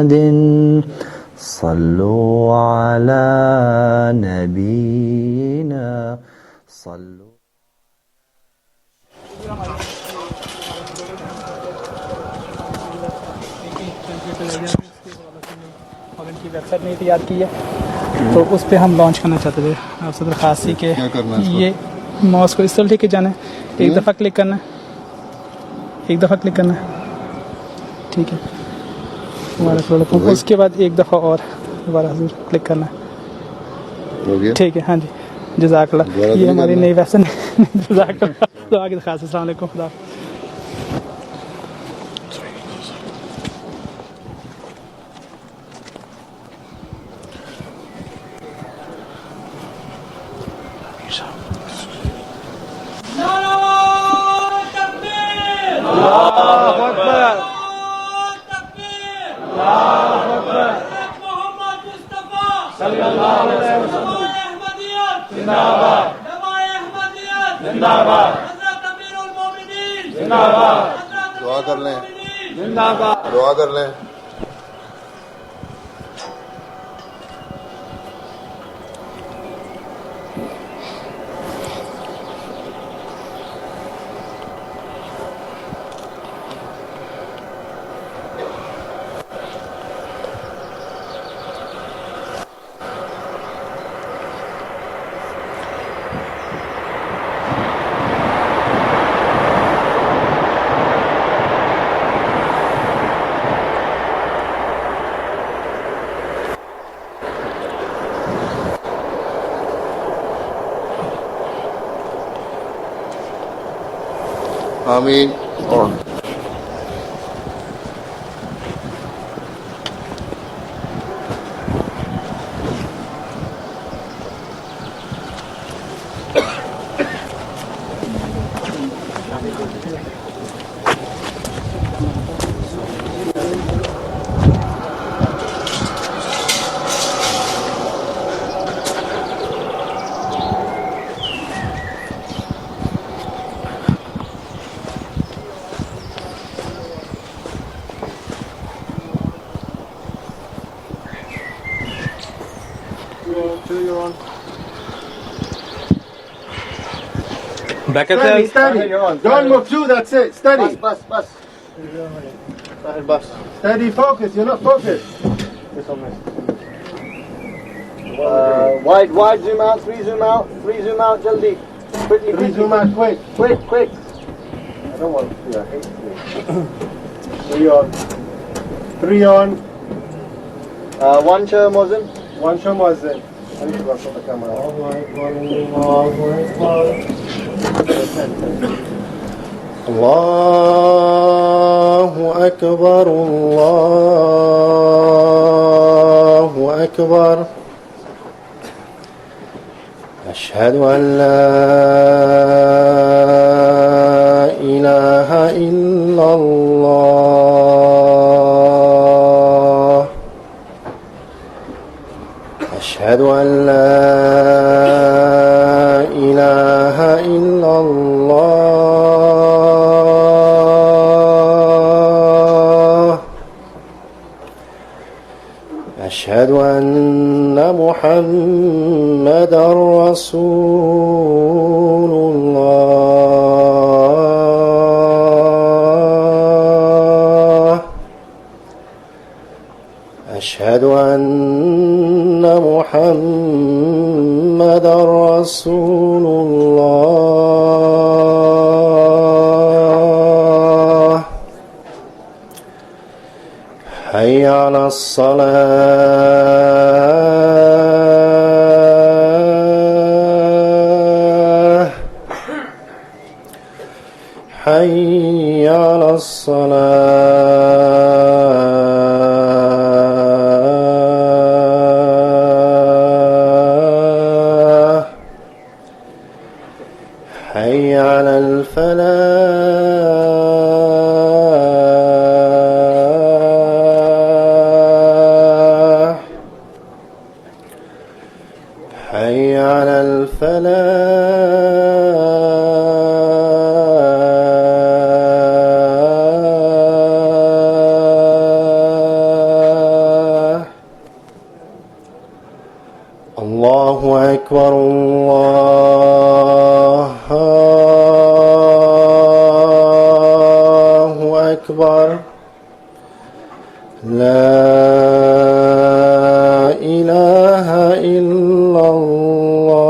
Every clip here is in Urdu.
محمد صلوا على نبينا صلوا. اور ان کی ویب سائٹ نہیں تیار کی ہے تو اس پہ ہم لانچ کرنا چاہتے تھے. آپ سے درخواست تھی کہ یہ ماؤس کو اس طرح لے کے جانا ہے, ایک دفعہ کلک کرنا ہے, ایک دفعہ کلک کرنا ہے, ٹھیک ہے. اس کے بعد ایک دفعہ اور دوبارہ حضور کلک کرنا ہے, ٹھیک ہے. ہاں جی, جزاک اللہ. یہ ہماری نئی ویب سائٹ. جزاک اللہ. دعا کی درخواست. السلام علیکم. خدا. دعا کر لیں, دعا کر لیں. آمین. اور Steady, steady. Don't move through, that's it. Steady. بس بس Steady, focus. You're not focused. wide wide zoom out, three zoom out, jaldi, quickly, Three zoom out quick. quick. I don't want to. I hate three. 3 on. 3 on. One chair, Muslim. 1 show muazzin. I need to go for the camera. الله أكبر الله أكبر أشهد أن لا إله إلا الله أشهد أن لا إله إلا الله أشهد أن محمدا رسول الله أشهد أن محمدا رسول الله حي على الصلاة حي على الصلاة حي على الفلاح حي على الفلاح الله أكبر الله أكبر لا إله إلا الله.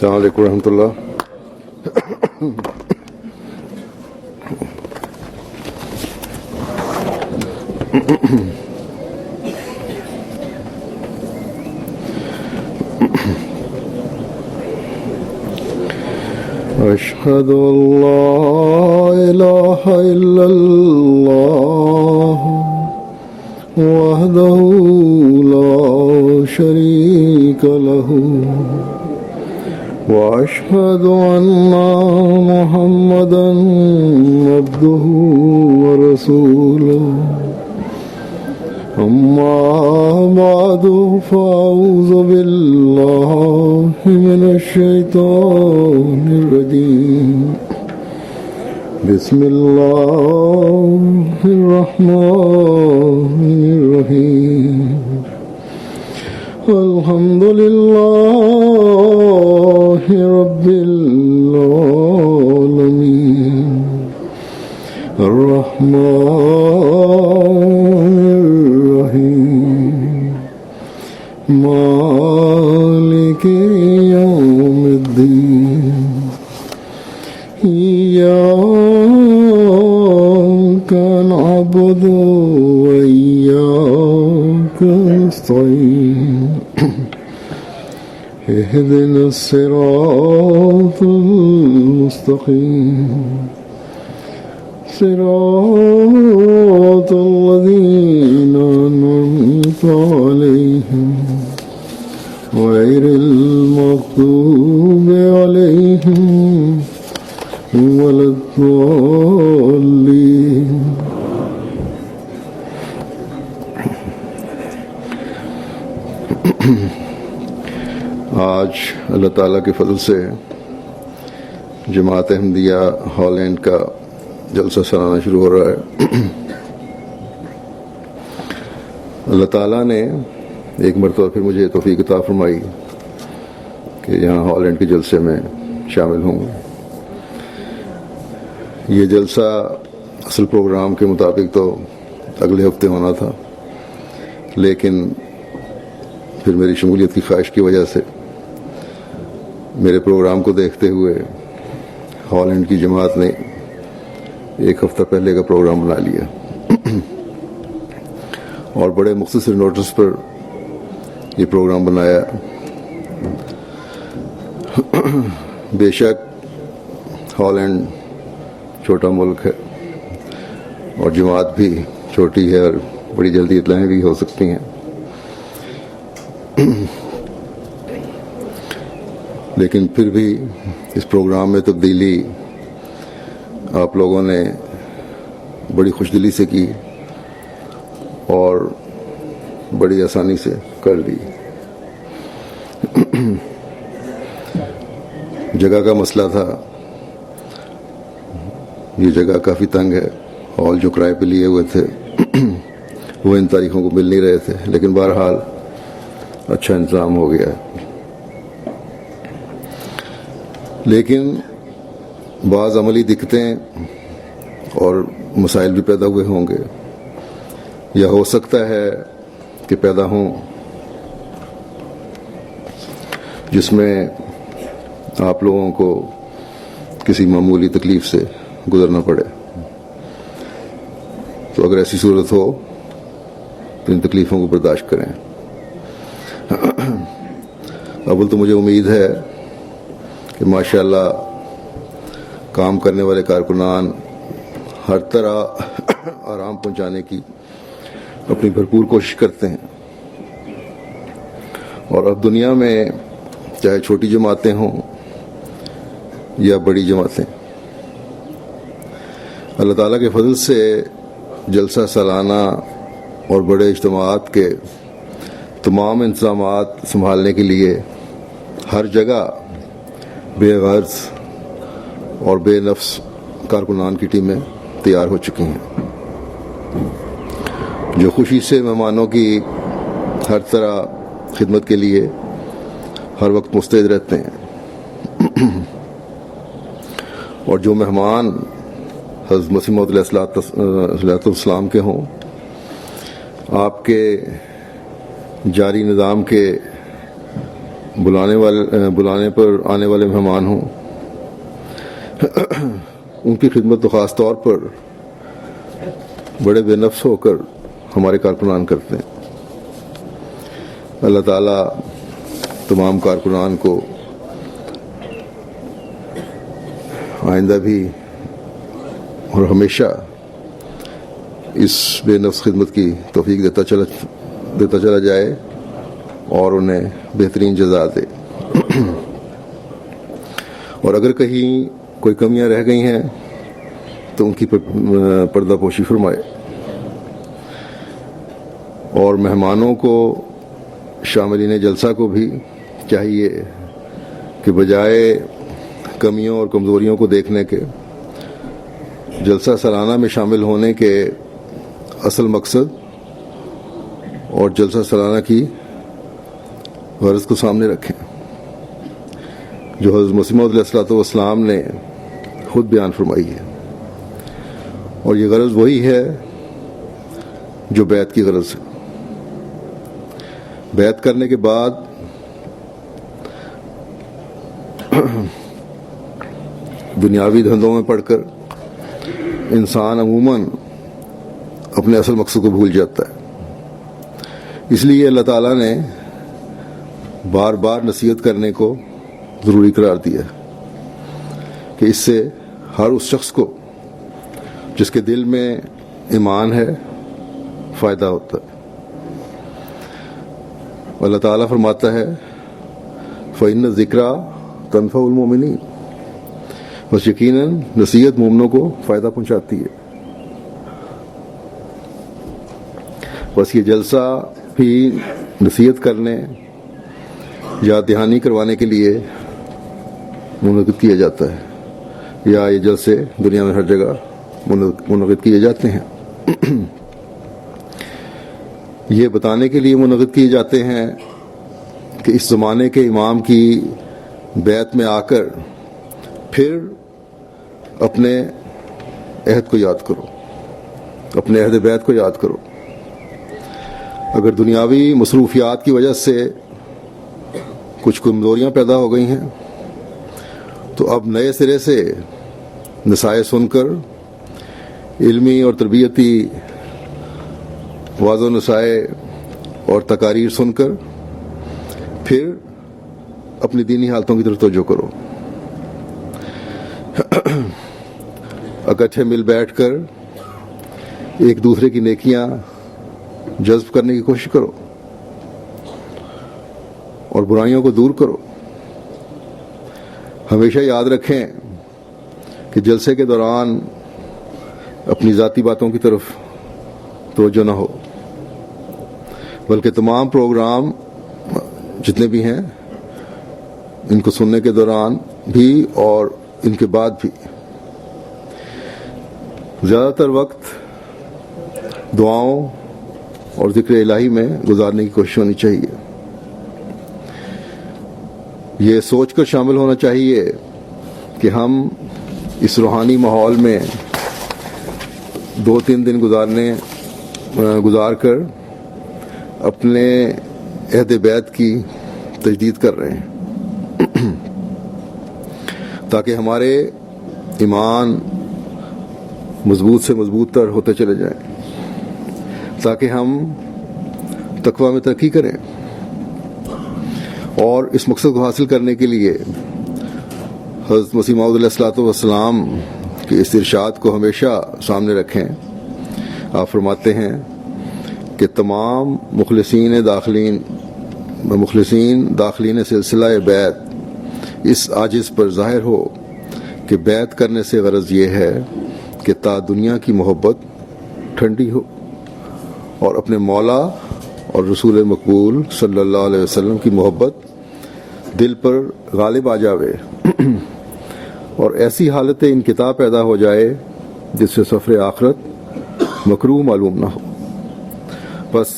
السلام علیکم ورحمۃ اللہ. أشهد أن لا إله إلا الله وحده لا شريك له وأشهد أن محمدا عبده ورسوله. أما بعد فأعوذ بالله من الشيطان الرجيم. بسم الله الرحمن الرحيم. الحمد لله رب العالمين الرحمن الرحيم مالك يوم الدين. إياك نعبد وإياك نستعين. اهدنا الصراط المستقيم صراط الذين أنعمت عليهم غير المغضوب عليهم ولا الضالين. آج اللہ تعالیٰ کے فضل سے جماعت احمدیہ ہالینڈ کا جلسہ سالانہ شروع ہو رہا ہے. اللہ تعالیٰ نے ایک مرتبہ پھر مجھے توفیق عطا فرمائی کہ یہاں ہالینڈ کے جلسے میں شامل ہوں. یہ جلسہ اصل پروگرام کے مطابق تو اگلے ہفتے ہونا تھا، لیکن پھر میری شمولیت کی خواہش کی وجہ سے میرے پروگرام کو دیکھتے ہوئے ہالینڈ کی جماعت نے ایک ہفتہ پہلے کا پروگرام بنا لیا اور بڑے مختصر نوٹس پر یہ پروگرام بنایا. بے شک ہالینڈ چھوٹا ملک ہے اور جماعت بھی چھوٹی ہے اور بڑی جلدی اطلاعیں بھی ہو سکتی ہیں، لیکن پھر بھی اس پروگرام میں تبدیلی آپ لوگوں نے بڑی خوش دلی سے کی اور بڑی آسانی سے کر دی. جگہ کا مسئلہ تھا، یہ جگہ کافی تنگ ہے، ہال جو کرائے پہ لیے ہوئے تھے وہ ان تاریخوں کو مل نہیں رہے تھے، لیکن بہرحال اچھا انتظام ہو گیا. لیکن بعض عملی دقتیں اور مسائل بھی پیدا ہوئے ہوں گے، یا ہو سکتا ہے کہ پیدا ہوں، جس میں آپ لوگوں کو کسی معمولی تکلیف سے گزرنا پڑے. تو اگر ایسی صورت ہو تو ان تکلیفوں کو برداشت کریں. اول تو مجھے امید ہے کہ ماشاءاللہ کام کرنے والے کارکنان ہر طرح آرام پہنچانے کی اپنی بھرپور کوشش کرتے ہیں، اور اب دنیا میں چاہے چھوٹی جماعتیں ہوں یا بڑی جماعتیں، اللہ تعالیٰ کے فضل سے جلسہ سالانہ اور بڑے اجتماعات کے تمام انتظامات سنبھالنے کے لیے ہر جگہ بے غرض اور بے نفس کارکنان کی ٹیمیں تیار ہو چکی ہیں جو خوشی سے مہمانوں کی ہر طرح خدمت کے لیے ہر وقت مستعد رہتے ہیں، اور جو مہمان حضرت مسیح موعود علیہ السلام کے ہوں، آپ کے جاری نظام کے بلانے پر آنے والے مہمان ہوں، ان کی خدمت تو خاص طور پر بڑے بے نفس ہو کر ہمارے کارکنان کرتے ہیں۔ اللہ تعالیٰ تمام کارکنان کو آئندہ بھی اور ہمیشہ اس بے نفس خدمت کی توفیق دیتا چلا جائے اور انہیں بہترین جزا دے۔ اور اگر کہیں کوئی کمیاں رہ گئی ہیں تو ان کی پردہ پوشی فرمائے، اور مہمانوں کو شاملین جلسہ کو بھی چاہیے کہ بجائے کمیوں اور کمزوریوں کو دیکھنے کے، جلسہ سالانہ میں شامل ہونے کے اصل مقصد اور جلسہ سالانہ کی غرض کو سامنے رکھیں، جو حضرت مسیح موعود علیہ السلام نے خود بیان فرمائی ہے، اور یہ غرض وہی ہے جو بیعت کی غرض ہے۔ بیعت کرنے کے بعد دنیاوی دھندوں میں پڑ کر انسان عموماً اپنے اصل مقصد کو بھول جاتا ہے، اس لیے اللہ تعالیٰ نے بار بار نصیحت کرنے کو ضروری قرار دیا ہے کہ اس سے ہر اس شخص کو جس کے دل میں ایمان ہے فائدہ ہوتا ہے۔ اللہ تعالیٰ فرماتا ہے فَإِنَّ الذِّكْرَىٰ تَنفَعُ الْمُؤْمِنِينَ، بس یقیناً نصیحت مومنوں کو فائدہ پہنچاتی ہے۔ بس یہ جلسہ بھی نصیحت کرنے یا دہانی کروانے کے لیے منعقد کیا جاتا ہے، یا یہ جلسے دنیا میں ہر جگہ منعقد کیے جاتے ہیں۔ یہ بتانے کے لیے منعقد کیے جاتے ہیں کہ اس زمانے کے امام کی بیعت میں آ کر پھر اپنے عہد کو یاد کرو، اپنے عہد بیعت کو یاد کرو۔ اگر دنیاوی مصروفیات کی وجہ سے کچھ کمزوریاں پیدا ہو گئی ہیں تو اب نئے سرے سے نصائح سن کر، علمی اور تربیتی واضح نصائح اور تقاریر سن کر پھر اپنی دینی حالتوں کی طرف توجہ کرو۔ اکٹھے مل بیٹھ کر ایک دوسرے کی نیکیاں جذب کرنے کی کوشش کرو اور برائیوں کو دور کرو۔ ہمیشہ یاد رکھیں کہ جلسے کے دوران اپنی ذاتی باتوں کی طرف توجہ نہ ہو، بلکہ تمام پروگرام جتنے بھی ہیں ان کو سننے کے دوران بھی اور ان کے بعد بھی زیادہ تر وقت دعاؤں اور ذکر الہی میں گزارنے کی کوشش ہونی چاہیے۔ یہ سوچ کر شامل ہونا چاہیے کہ ہم اس روحانی ماحول میں 2-3 دن گزار کر اپنے عہد بیعت کی تجدید کر رہے ہیں، تاکہ ہمارے ایمان مضبوط سے مضبوط تر ہوتے چلے جائیں، تاکہ ہم تقوی میں ترقی کریں، اور اس مقصد کو حاصل کرنے کے لیے حضرت مسیح موعود علیہ السلام کے اس ارشاد کو ہمیشہ سامنے رکھیں۔ آپ فرماتے ہیں کہ تمام مخلصین داخلین سلسلہ بیعت اس عاجز پر ظاہر ہو کہ بیعت کرنے سے غرض یہ ہے کہ تا دنیا کی محبت ٹھنڈی ہو اور اپنے مولا اور رسول مقبول صلی اللہ علیہ وسلم کی محبت دل پر غالب آ جاوے اور ایسی حالت انقطاع پیدا ہو جائے جس سے سفر آخرت مکروہ معلوم نہ ہو۔ بس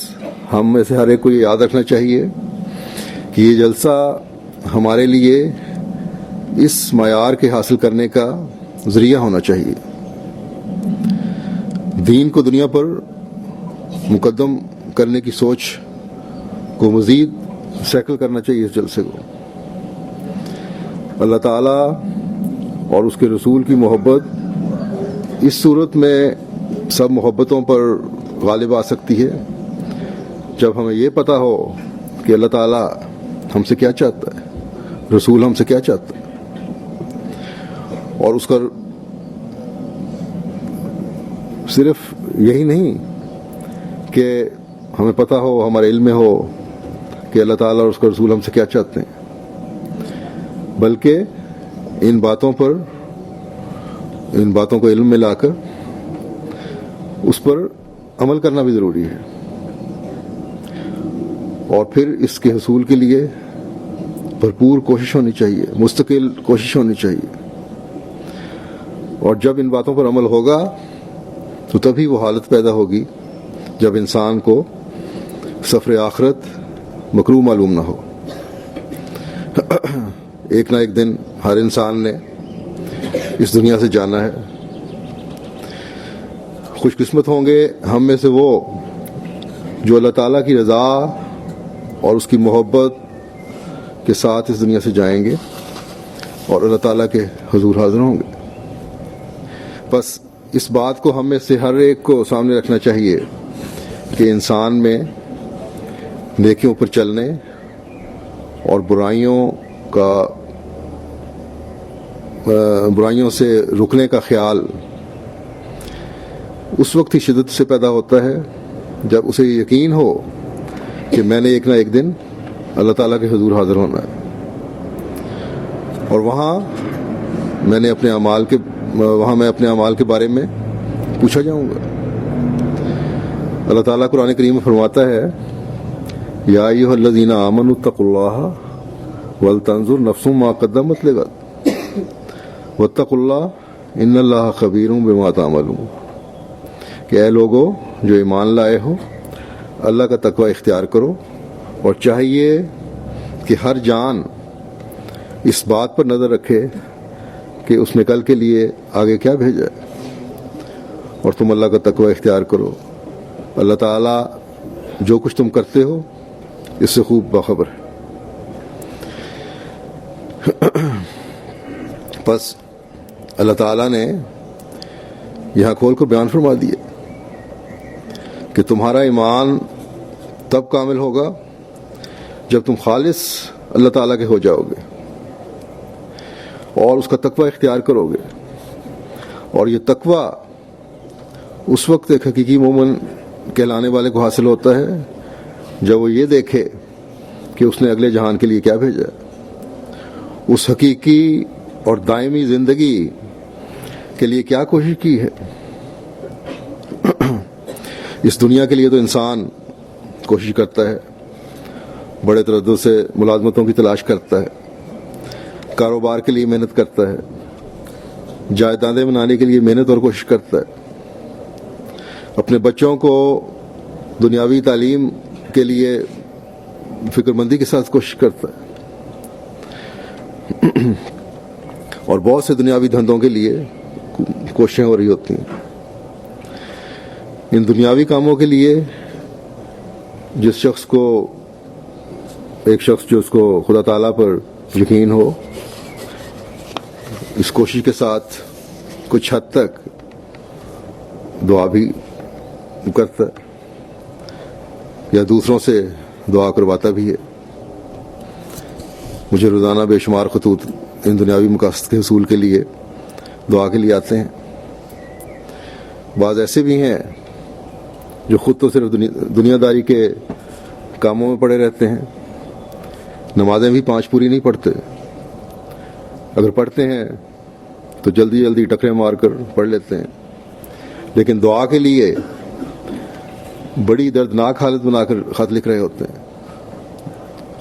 ہم میں سے ہر ایک کو یہ یاد رکھنا چاہیے کہ یہ جلسہ ہمارے لیے اس معیار کے حاصل کرنے کا ذریعہ ہونا چاہیے۔ دین کو دنیا پر مقدم کرنے کی سوچ کو مزید سیکل کرنا چاہیے اس جلسے کو۔ اللہ تعالیٰ اور اس کے رسول کی محبت اس صورت میں سب محبتوں پر غالب آ سکتی ہے جب ہمیں یہ پتہ ہو کہ اللہ تعالیٰ ہم سے کیا چاہتا ہے، رسول ہم سے کیا چاہتا ہے، اور اس کا صرف یہی نہیں کہ ہمیں پتہ ہو، ہمارے علم میں ہو کہ اللہ تعالیٰ اور اس کا رسول ہم سے کیا چاہتے ہیں، بلکہ ان باتوں کو علم میں لا کر اس پر عمل کرنا بھی ضروری ہے، اور پھر اس کے حصول کے لیے بھرپور کوشش ہونی چاہیے، مستقل کوشش ہونی چاہیے۔ اور جب ان باتوں پر عمل ہوگا تو تبھی وہ حالت پیدا ہوگی جب انسان کو سفر آخرت مکروہ معلوم نہ ہو۔ ایک نہ ایک دن ہر انسان نے اس دنیا سے جانا ہے۔ خوش قسمت ہوں گے ہم میں سے وہ جو اللہ تعالیٰ کی رضا اور اس کی محبت کے ساتھ اس دنیا سے جائیں گے اور اللہ تعالیٰ کے حضور حاضر ہوں گے۔ بس اس بات کو ہم میں سے ہر ایک کو سامنے رکھنا چاہیے کہ انسان میں نیکیوں پر چلنے اور برائیوں سے رکنے کا خیال اس وقت ہی شدت سے پیدا ہوتا ہے جب اسے یقین ہو کہ میں نے ایک نہ ایک دن اللہ تعالیٰ کے حضور حاضر ہونا ہے، اور وہاں میں اپنے اعمال کے بارے میں پوچھا جاؤں گا۔ اللہ تعالیٰ قرآن کریم میں فرماتا ہے، یا ایھا الذین آمنوا اتقوا اللہ ولتنظر نفس ما قدمت لغد واتقوا اللہ ان اللہ خبیر بما تعملون، کہ اے لوگو جو ایمان لائے ہو اللہ کا تقوی اختیار کرو، اور چاہیے کہ ہر جان اس بات پر نظر رکھے کہ اس نے کل کے لیے آگے کیا بھیجا ہے، اور تم اللہ کا تقوی اختیار کرو۔ اللہ تعالیٰ جو کچھ تم کرتے ہو اس سے خوب باخبر ہے۔ بس اللہ تعالیٰ نے یہاں کھول کر بیان فرما دیا کہ تمہارا ایمان تب کامل ہوگا جب تم خالص اللہ تعالیٰ کے ہو جاؤ گے اور اس کا تقوی اختیار کرو گے، اور یہ تقوی اس وقت ایک حقیقی مومن کہلانے والے کو حاصل ہوتا ہے جب وہ یہ دیکھے کہ اس نے اگلے جہان کے لیے کیا بھیجا، اس حقیقی اور دائمی زندگی کے لیے کیا کوشش کی ہے۔ اس دنیا کے لیے تو انسان کوشش کرتا ہے، بڑے تردد سے ملازمتوں کی تلاش کرتا ہے، کاروبار کے لیے محنت کرتا ہے، جائیدادیں بنانے کے لیے محنت اور کوشش کرتا ہے، اپنے بچوں کو دنیاوی تعلیم کے لیے فکر مندی کے ساتھ کوشش کرتا ہے، اور بہت سے دنیاوی دھندوں کے لیے کوششیں ہو رہی ہوتی ہیں۔ ان دنیاوی کاموں کے لیے ایک شخص جو اس کو خدا تعالیٰ پر یقین ہو، اس کوشش کے ساتھ کچھ حد تک دعا بھی کرتا ہے یا دوسروں سے دعا کرواتا بھی ہے۔ مجھے روزانہ بے شمار خطوط ان دنیاوی مقاصد کے حصول کے لیے دعا کے لیے آتے ہیں۔ بعض ایسے بھی ہیں جو خود تو صرف دنیا داری کے کاموں میں پڑے رہتے ہیں، نمازیں بھی 5 پوری نہیں پڑھتے، اگر پڑھتے ہیں تو جلدی جلدی ٹکرے مار کر پڑھ لیتے ہیں، لیکن دعا کے لیے بڑی دردناک حالت بنا کر خط لکھ رہے ہوتے ہیں،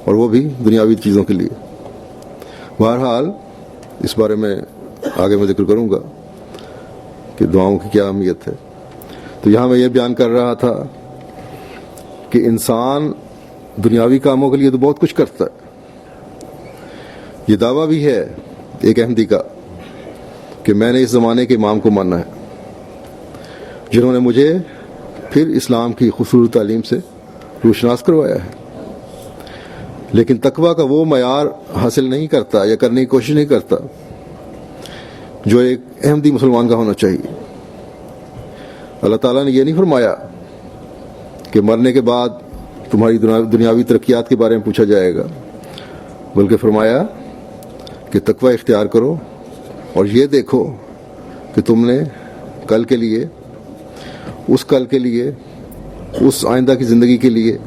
اور وہ بھی دنیاوی چیزوں کے لیے۔ بہرحال اس بارے میں آگے میں ذکر کروں گا کہ دعاؤں کی کیا اہمیت ہے. تو یہاں میں یہ بیان کر رہا تھا کہ انسان دنیاوی کاموں کے لیے تو بہت کچھ کرتا ہے. یہ دعویٰ بھی ہے ایک احمدی کا کہ میں نے اس زمانے کے امام کو ماننا ہے جنہوں نے مجھے پھر اسلام کی خوبصورت تعلیم سے روشناس کروایا ہے. لیکن تقویٰ کا وہ معیار حاصل نہیں کرتا یا کرنے کی کوشش نہیں کرتا جو ایک احمدی مسلمان کا ہونا چاہیے. اللہ تعالیٰ نے یہ نہیں فرمایا کہ مرنے کے بعد تمہاری دنیاوی ترقیات کے بارے میں پوچھا جائے گا، بلکہ فرمایا کہ تقویٰ اختیار کرو اور یہ دیکھو کہ تم نے کل کے لیے، اس آئندہ کی زندگی کے لیے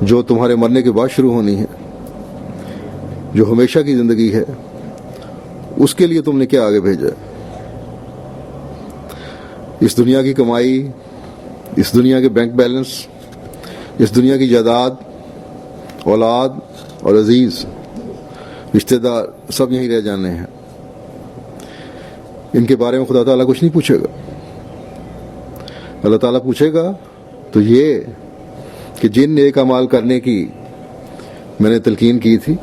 جو تمہارے مرنے کے بعد شروع ہونی ہے، جو ہمیشہ کی زندگی ہے، اس کے لیے تم نے کیا آگے بھیجا. اس دنیا کی کمائی، اس دنیا کے بینک بیلنس، اس دنیا کی جائیداد، اولاد اور عزیز رشتہ دار سب یہیں رہ جانے ہیں. ان کے بارے میں خدا تعالیٰ کچھ نہیں پوچھے گا. اللہ تعالیٰ پوچھے گا تو یہ کہ جن نیک اعمال کرنے کی میں نے تلقین کی تھی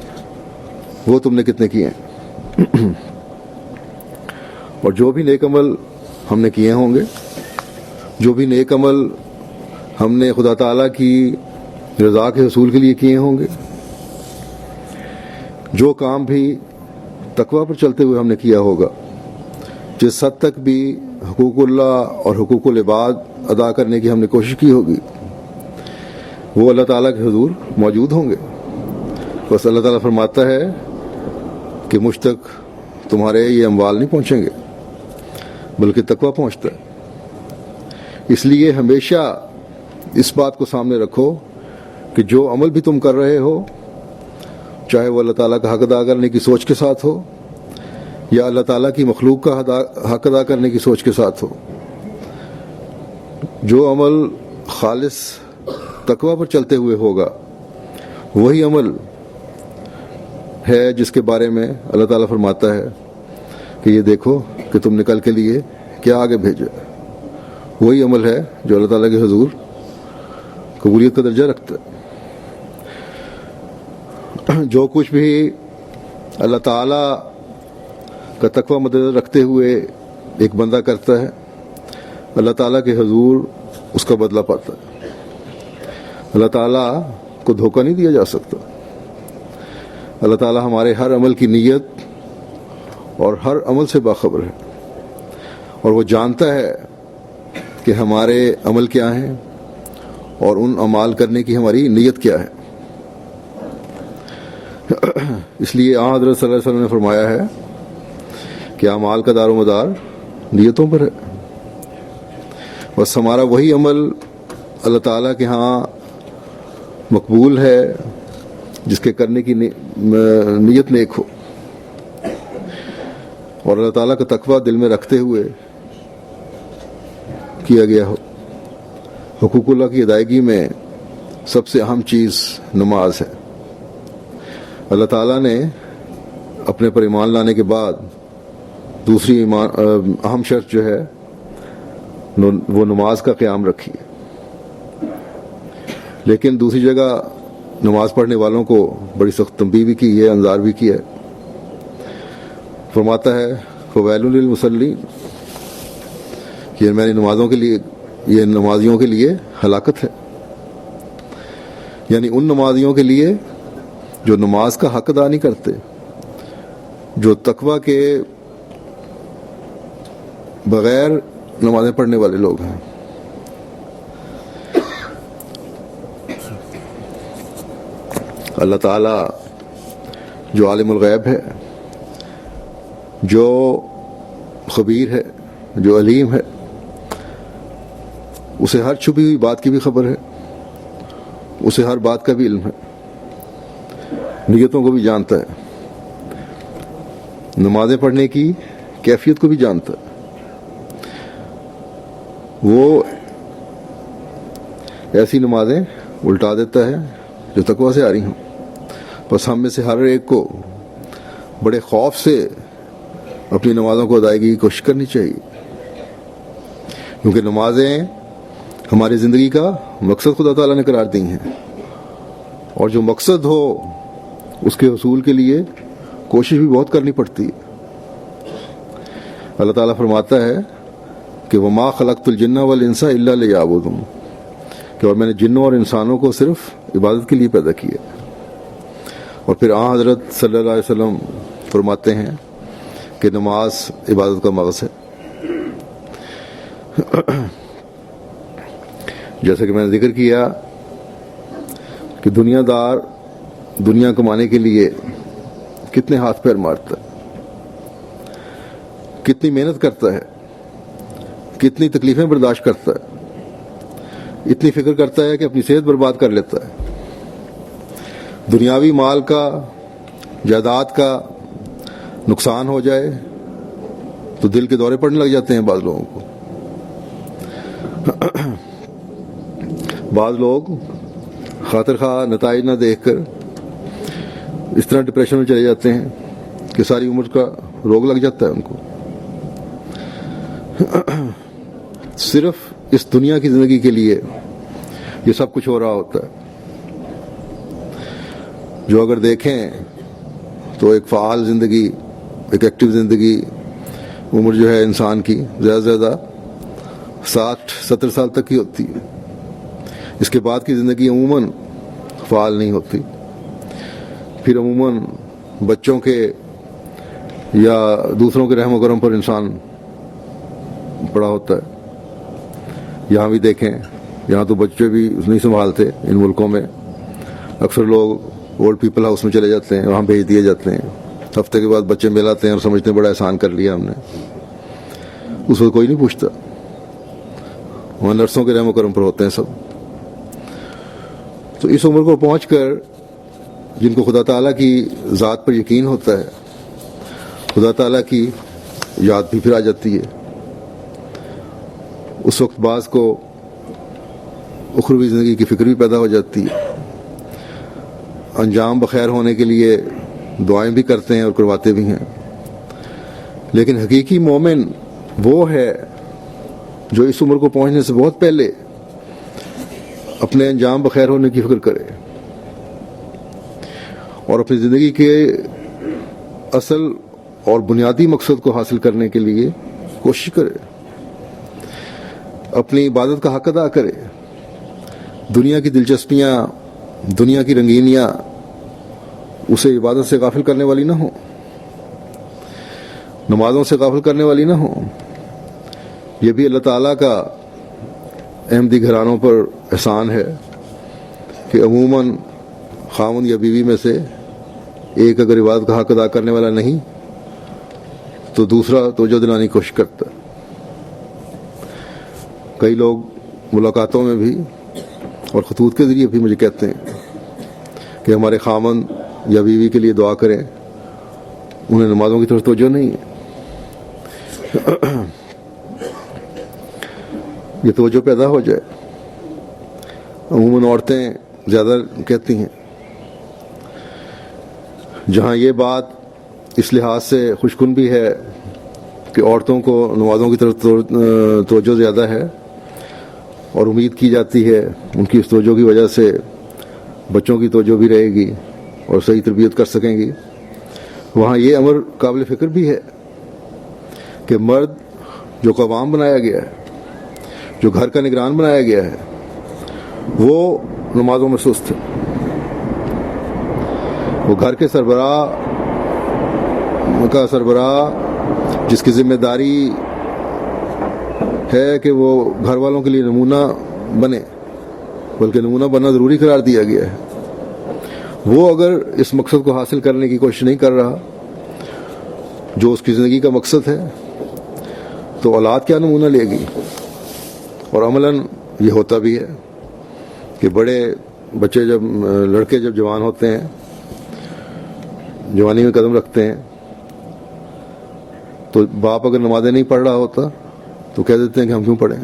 وہ تم نے کتنے کیے ہیں، اور جو بھی نیک عمل ہم نے کیے ہوں گے، جو بھی نیک عمل ہم نے خدا تعالیٰ کی رضا کے حصول کے لیے کیے ہوں گے، جو کام بھی تقویٰ پر چلتے ہوئے ہم نے کیا ہوگا، جس حد تک بھی حقوق اللہ اور حقوق العباد ادا کرنے کی ہم نے کوشش کی ہوگی، وہ اللہ تعالیٰ کے حضور موجود ہوں گے. بس اللہ تعالیٰ فرماتا ہے کہ مجھ تک تمہارے یہ اموال نہیں پہنچیں گے بلکہ تقویٰ پہنچتا ہے. اس لیے ہمیشہ اس بات کو سامنے رکھو کہ جو عمل بھی تم کر رہے ہو، چاہے وہ اللہ تعالیٰ کا حق ادا کرنے کی سوچ کے ساتھ ہو یا اللہ تعالیٰ کی مخلوق کا حق ادا کرنے کی سوچ کے ساتھ ہو، جو عمل خالص تقویٰ پر چلتے ہوئے ہوگا وہی عمل ہے جس کے بارے میں اللہ تعالیٰ فرماتا ہے کہ یہ دیکھو کہ تم نے کل کے لیے کیا آگے بھیجا. وہی عمل ہے جو اللہ تعالیٰ کے حضور قبولیت کا درجہ رکھتا ہے. جو کچھ بھی اللہ تعالیٰ کا تقویٰ مدنظر رکھتے ہوئے ایک بندہ کرتا ہے، اللہ تعالیٰ کے حضور اس کا بدلہ پاتا ہے. اللہ تعالیٰ کو دھوکہ نہیں دیا جا سکتا. اللہ تعالیٰ ہمارے ہر عمل کی نیت اور ہر عمل سے باخبر ہے، اور وہ جانتا ہے کہ ہمارے عمل کیا ہیں اور ان اعمال کرنے کی ہماری نیت کیا ہے. اس لیے حضرت صلی اللہ علیہ وسلم نے فرمایا ہے کہ اعمال کا دار و مدار نیتوں پر ہے. بس ہمارا وہی عمل اللہ تعالیٰ کے ہاں مقبول ہے جس کے کرنے کی نیت نیک ہو اور اللہ تعالیٰ کا تقویٰ دل میں رکھتے ہوئے کیا گیا ہو. حقوق اللہ کی ادائیگی میں سب سے اہم چیز نماز ہے. اللہ تعالیٰ نے اپنے پر ایمان لانے کے بعد دوسری اہم شرط جو ہے وہ نماز کا قیام رکھی ہے. لیکن دوسری جگہ نماز پڑھنے والوں کو بڑی سخت تنبیہ بھی کی ہے، انذار بھی کیا ہے. فرماتا ہے فویل للمصلین، یہ میں نے نمازوں کے لیے، یہ نمازیوں کے لیے ہلاکت ہے. یعنی ان نمازیوں کے لیے جو نماز کا حق ادا نہیں کرتے، جو تقویٰ کے بغیر نمازیں پڑھنے والے لوگ ہیں. اللہ تعالیٰ جو عالم الغیب ہے، جو خبیر ہے، جو علیم ہے، اسے ہر چھپی ہوئی بات کی بھی خبر ہے، اسے ہر بات کا بھی علم ہے، نیتوں کو بھی جانتا ہے، نمازیں پڑھنے کی کیفیت کو بھی جانتا ہے. وہ ایسی نمازیں الٹا دیتا ہے جو تقویٰ سے آ رہی ہوں. بس ہم میں سے ہر ایک کو بڑے خوف سے اپنی نمازوں کو ادائیگی کی کوشش کرنی چاہیے، کیونکہ نمازیں ہماری زندگی کا مقصد خدا تعالیٰ نے قرار دی ہیں، اور جو مقصد ہو اس کے حصول کے لیے کوشش بھی بہت کرنی پڑتی ہے۔ اللہ تعالیٰ فرماتا ہے کہ وما خلقت الجن والانس الا لیعبدون، کہ اور میں نے جنوں اور انسانوں کو صرف عبادت کے لیے پیدا کیا۔ اور پھر آن حضرت صلی اللہ علیہ وسلم فرماتے ہیں کہ نماز عبادت کا مغز ہے۔ جیسا کہ میں نے ذکر کیا کہ دنیا دار دنیا کمانے کے لیے کتنے ہاتھ پیر مارتا ہے، کتنی محنت کرتا ہے، کتنی تکلیفیں برداشت کرتا ہے، اتنی فکر کرتا ہے کہ اپنی صحت برباد کر لیتا ہے۔ دنیاوی مال کا، جائیداد کا نقصان ہو جائے تو دل کے دورے پڑنے لگ جاتے ہیں بعض لوگوں کو۔ بعض لوگ خاطر خواہ نتائج نہ دیکھ کر اس طرح ڈپریشن میں چلے جاتے ہیں کہ ساری عمر کا روگ لگ جاتا ہے ان کو، صرف اس دنیا کی زندگی کے لیے یہ سب کچھ ہو رہا ہوتا ہے۔ جو اگر دیکھیں تو ایک فعال زندگی، ایک ایکٹیو زندگی، عمر جو ہے انسان کی زیادہ سے زیادہ 60-70 سال تک کی ہوتی ہے۔ اس کے بعد کی زندگی عموماً فعال نہیں ہوتی، پھر عموماً بچوں کے یا دوسروں کے رحم و کرم پر انسان پڑا ہوتا ہے۔ یہاں بھی دیکھیں، یہاں تو بچے بھی نہیں سنبھالتے، ان ملکوں میں اکثر لوگ اولڈ پیپل ہاؤس میں چلے جاتے ہیں، وہاں بھیج دیے جاتے ہیں، ہفتے کے بعد بچے ملاتے ہیں اور سمجھتے ہیں بڑا احسان کر لیا ہم نے۔ اس وقت کوئی نہیں پوچھتا، وہاں نرسوں کے رحم و کرم پر ہوتے ہیں سب۔ تو اس عمر کو پہنچ کر جن کو خدا تعالیٰ کی ذات پر یقین ہوتا ہے، خدا تعالیٰ کی یاد بھی پھر آ جاتی ہے۔ اس وقت بعض کو اخروی زندگی کی فکر بھی پیدا ہو جاتی ہے، انجام بخیر ہونے کے لیے دعائیں بھی کرتے ہیں اور کرواتے بھی ہیں۔ لیکن حقیقی مومن وہ ہے جو اس عمر کو پہنچنے سے بہت پہلے اپنے انجام بخیر ہونے کی فکر کرے اور اپنی زندگی کے اصل اور بنیادی مقصد کو حاصل کرنے کے لیے کوشش کرے، اپنی عبادت کا حق ادا کرے، دنیا کی دلچسپیاں، دنیا کی رنگینیاں اسے عبادت سے غافل کرنے والی نہ ہوں، نمازوں سے غافل کرنے والی نہ ہوں۔ یہ بھی اللہ تعالیٰ کا احمدی گھرانوں پر احسان ہے کہ عموماً خاوند یا بیوی میں سے ایک اگر عبادت کا حق ادا کرنے والا نہیں تو دوسرا توجہ دلانے کی کوشش کرتا ہے۔ کئی لوگ ملاقاتوں میں بھی اور خطوط کے ذریعے بھی مجھے کہتے ہیں کہ ہمارے خاوند یا بیوی کے لیے دعا کریں، انہیں نمازوں کی طرف توجہ نہیں ہے۔ یہ توجہ پیدا ہو جائے۔ عموماً عورتیں زیادہ کہتی ہیں، جہاں یہ بات اس لحاظ سے خوشکن بھی ہے کہ عورتوں کو نمازوں کی طرف توجہ زیادہ ہے اور امید کی جاتی ہے ان کی اس توجہ کی وجہ سے بچوں کی توجہ بھی رہے گی اور صحیح تربیت کر سکیں گی، وہاں یہ امر قابل فکر بھی ہے کہ مرد جو قوام بنایا گیا ہے، جو گھر کا نگران بنایا گیا ہے، وہ نمازوں میں سست ہے۔ وہ گھر کے سربراہ جس کی ذمہ داری ہے کہ وہ گھر والوں کے لیے نمونہ بنے، بلکہ نمونہ بننا ضروری قرار دیا گیا ہے، وہ اگر اس مقصد کو حاصل کرنے کی کوشش نہیں کر رہا جو اس کی زندگی کا مقصد ہے، تو اولاد کیا نمونہ لے گی؟ اور عملاً یہ ہوتا بھی ہے کہ بڑے بچے لڑکے جب جوان ہوتے ہیں، جوانی میں قدم رکھتے ہیں، تو باپ اگر نمازیں نہیں پڑھ رہا ہوتا تو کہہ دیتے ہیں کہ ہم کیوں پڑھیں،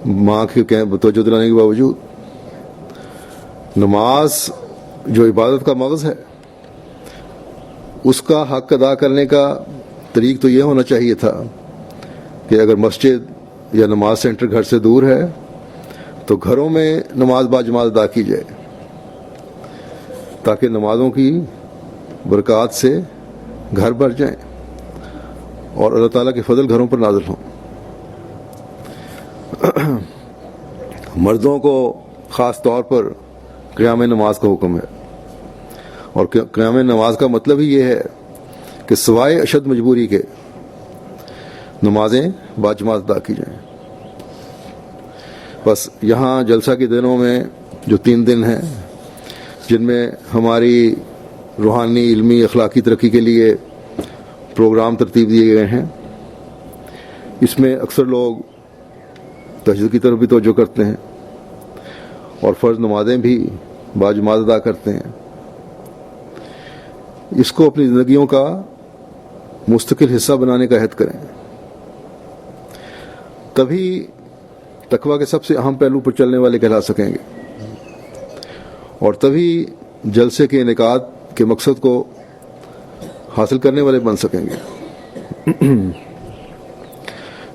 ماں کی توجہ دلانے کے باوجود۔ نماز جو عبادت کا مغز ہے، اس کا حق ادا کرنے کا طریق تو یہ ہونا چاہیے تھا کہ اگر مسجد یا نماز سینٹر گھر سے دور ہے تو گھروں میں نماز باجماعت ادا کی جائے، تاکہ نمازوں کی برکات سے گھر بھر جائیں اور اللہ تعالیٰ کے فضل گھروں پر نازل ہوں۔ مردوں کو خاص طور پر قیام نماز کا حکم ہے، اور قیام نماز کا مطلب ہی یہ ہے کہ سوائے اشد مجبوری کے نمازیں باجماعت ادا کی جائیں۔ بس یہاں جلسہ کے دنوں میں جو 3 دن ہیں جن میں ہماری روحانی، علمی، اخلاقی ترقی کے لیے پروگرام ترتیب دیے گئے ہیں، اس میں اکثر لوگ تہجد کی طرف بھی توجہ کرتے ہیں اور فرض نمازیں بھی باجماعت ادا کرتے ہیں۔ اس کو اپنی زندگیوں کا مستقل حصہ بنانے کا عہد کریں، تبھی تقویٰ کے سب سے اہم پہلو پر چلنے والے کہلا سکیں گے، اور تبھی جلسے کے انعقاد کے مقصد کو حاصل کرنے والے بن سکیں گے۔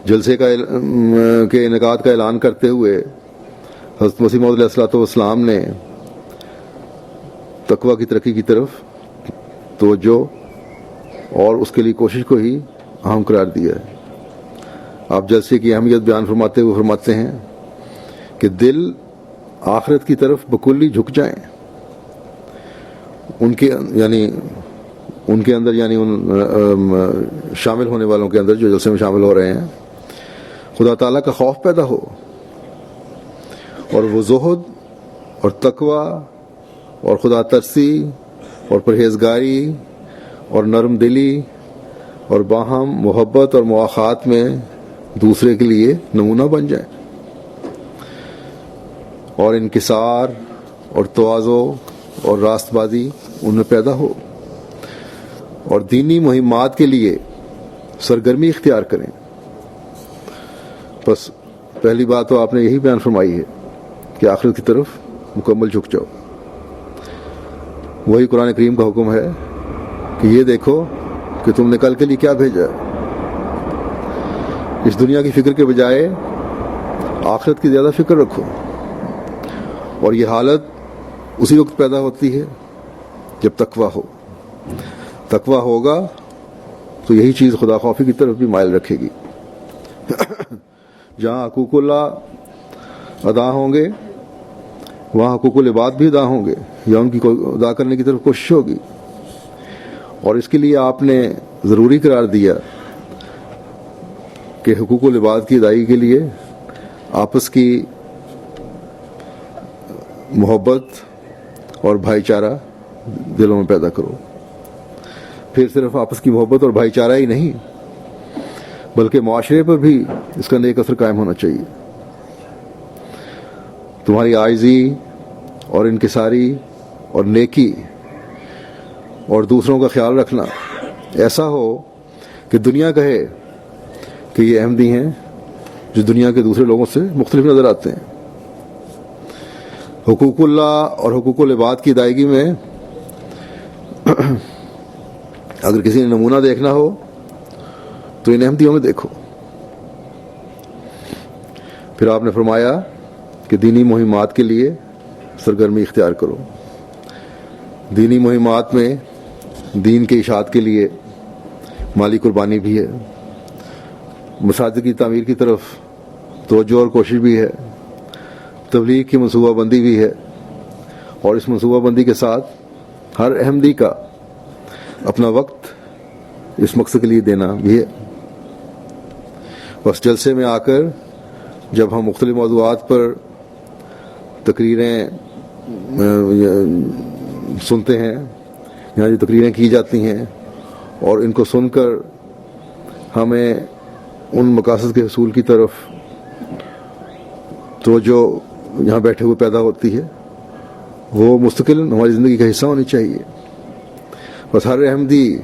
جلسے کے انعقاد کا اعلان کرتے ہوئے حضرت مسیح موعود علیہ الصلوۃ والسلام نے تقویٰ کی ترقی کی طرف توجہ اور اس کے لیے کوشش کو ہی اہم قرار دیا ہے۔ آپ جلسے کی اہمیت بیان فرماتے ہوئے فرماتے ہیں کہ دل آخرت کی طرف بکلی جھک جائیں، ان کے اندر یعنی ان شامل ہونے والوں کے اندر جو جلسے میں شامل ہو رہے ہیں، خدا تعالیٰ کا خوف پیدا ہو اور وہ زہد اور تقویٰ اور خدا ترسی اور پرہیزگاری اور نرم دلی اور باہم محبت اور مواخات میں دوسرے کے لیے نمونہ بن جائیں، اور انکسار اور تواضع اور راست بازی ان میں پیدا ہو، اور دینی مہمات کے لیے سرگرمی اختیار کریں۔ بس پہلی بات تو آپ نے یہی بیان فرمائی ہے کہ آخرت کی طرف مکمل جھک جاؤ۔ وہی قرآن کریم کا حکم ہے کہ یہ دیکھو کہ تم نے کل کے لیے کیا بھیجا ہے۔ اس دنیا کی فکر کے بجائے آخرت کی زیادہ فکر رکھو، اور یہ حالت اسی وقت پیدا ہوتی ہے جب تقویٰ ہو۔ تقویٰ ہوگا تو یہی چیز خدا خوفی کی طرف بھی مائل رکھے گی۔ جہاں حقوق اللہ ادا ہوں گے وہاں حقوق العباد بھی ادا ہوں گے، یا ان کی ادا کرنے کی طرف کوشش ہوگی، اور اس کے لیے آپ نے ضروری قرار دیا کہ حقوق العباد کی ادائیگی کے لیے آپس کی محبت اور بھائی چارہ دلوں میں پیدا کرو۔ پھر صرف آپس کی محبت اور بھائی چارہ ہی نہیں، بلکہ معاشرے پر بھی اس کا نیک اثر قائم ہونا چاہیے۔ تمہاری عاجزی اور انکساری اور نیکی اور دوسروں کا خیال رکھنا ایسا ہو کہ دنیا کہے کہ یہ احمدی ہیں جو دنیا کے دوسرے لوگوں سے مختلف نظر آتے ہیں۔ حقوق اللہ اور حقوق العباد کی ادائیگی میں اگر کسی نے نمونہ دیکھنا ہو تو ان احمدیوں میں دیکھو۔ پھر آپ نے فرمایا کہ دینی مہمات کے لیے سرگرمی اختیار کرو۔ دینی مہمات میں دین کے اشاعت کے لیے مالی قربانی بھی ہے، مساجد کی تعمیر کی طرف توجہ اور کوشش بھی ہے، تبلیغ کی منصوبہ بندی بھی ہے، اور اس منصوبہ بندی کے ساتھ ہر احمدی کا اپنا وقت اس مقصد کے لیے دینا بھی ہے۔ بس جلسے میں آ کر جب ہم مختلف موضوعات پر تقریریں سنتے ہیں، یہاں جو تقریریں کی جاتی ہیں، اور ان کو سن کر ہمیں ان مقاصد کے حصول کی طرف توجہ یہاں بیٹھے ہوئے پیدا ہوتی ہے، وہ مستقل ہماری زندگی کا حصہ ہونی چاہیے۔ بس ہر احمدی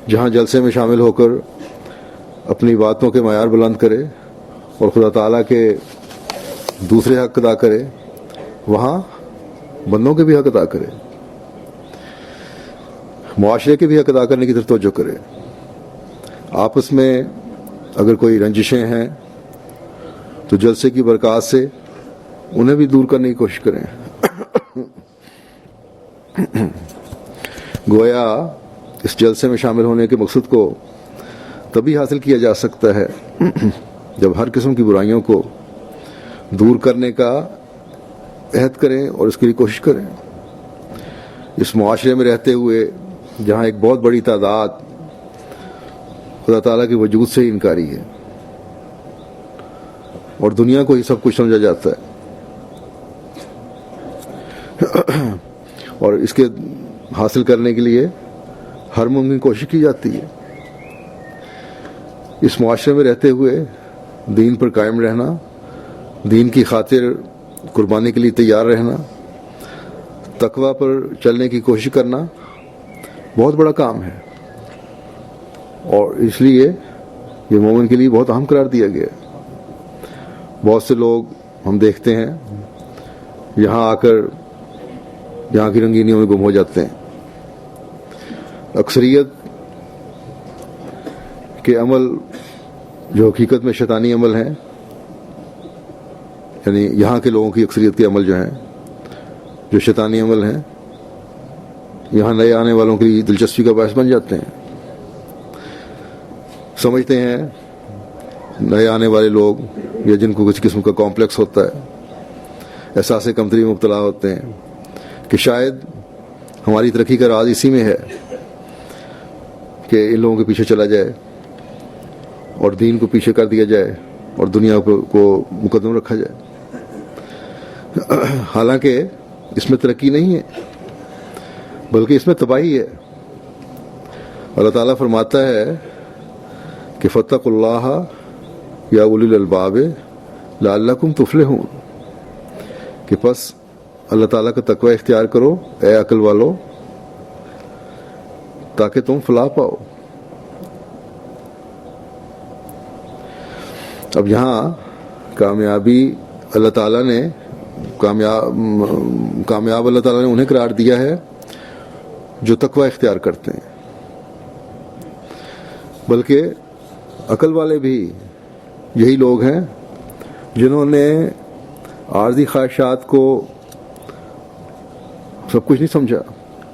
جہاں جلسے میں شامل ہو کر اپنی باتوں کے معیار بلند کرے اور خدا تعالیٰ کے دوسرے حق ادا کرے، وہاں بندوں کے بھی حق ادا کرے۔ معاشرے کے بھی حق ادا کرنے کی طرف توجہ کرے. آپس میں اگر کوئی رنجشیں ہیں تو جلسے کی برکات سے انہیں بھی دور کرنے کی کوشش کریں. گویا اس جلسے میں شامل ہونے کے مقصد کو تبھی حاصل کیا جا سکتا ہے جب ہر قسم کی برائیوں کو دور کرنے کا عہد کریں اور اس کے لیے کوشش کریں. اس معاشرے میں رہتے ہوئے جہاں ایک بہت بڑی تعداد خدا تعالیٰ کے وجود سے ہی انکاری ہے اور دنیا کو ہی سب کچھ سمجھا جاتا ہے اور اس کے حاصل کرنے کے لیے ہر ممکن کوشش کی جاتی ہے. اس معاشرے میں رہتے ہوئے دین پر قائم رہنا، دین کی خاطر قربانی کے لیے تیار رہنا، تقوی پر چلنے کی کوشش کرنا بہت بڑا کام ہے اور اس لیے یہ مومن کے لیے بہت اہم قرار دیا گیا ہے. بہت سے لوگ ہم دیکھتے ہیں یہاں آ کر یہاں کی رنگینیوں میں گم ہو جاتے ہیں. اکثریت کے عمل جو حقیقت میں شیطانی عمل ہیں، یعنی یہاں کے لوگوں کی اکثریت کے عمل جو ہیں جو شیطانی عمل ہیں، یہاں نئے آنے والوں کے لیے دلچسپی کا باعث بن جاتے ہیں. سمجھتے ہیں نئے آنے والے لوگ یا جن کو کچھ قسم کا کمپلیکس ہوتا ہے، احساس کمتری میں مبتلا ہوتے ہیں کہ شاید ہماری ترقی کا راز اسی میں ہے کہ ان لوگوں کے پیچھے چلا جائے اور دین کو پیچھے کر دیا جائے اور دنیا کو مقدم رکھا جائے. حالانکہ اس میں ترقی نہیں ہے بلکہ اس میں تباہی ہے. اللہ تعالیٰ فرماتا ہے کہ فاتقوا اللہ یا اولی الالباب لعلکم تفلحون، کہ پس اللہ تعالیٰ کا تقوی اختیار کرو اے عقل والو تاکہ تم فلاح پاؤ. اب یہاں کامیابی اللہ تعالیٰ نے کامیاب اللہ تعالیٰ نے انہیں قرار دیا ہے جو تقوی اختیار کرتے ہیں، بلکہ عقل والے بھی یہی لوگ ہیں جنہوں نے عارضی خواہشات کو سب کچھ نہیں سمجھا،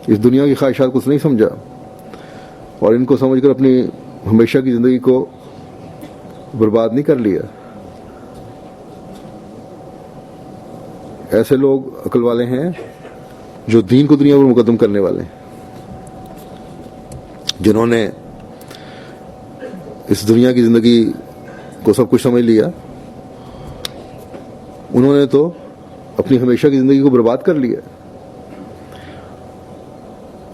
اس دنیا کی خواہشات کو نہیں سمجھا اور ان کو سمجھ کر اپنی ہمیشہ کی زندگی کو برباد نہیں کر لیا. ایسے لوگ عقل والے ہیں جو دین کو دنیا پر مقدم کرنے والے ہیں، جنہوں نے اس دنیا کی زندگی کو سب کچھ سمجھ لیا، انہوں نے تو اپنی ہمیشہ کی زندگی کو برباد کر لیا.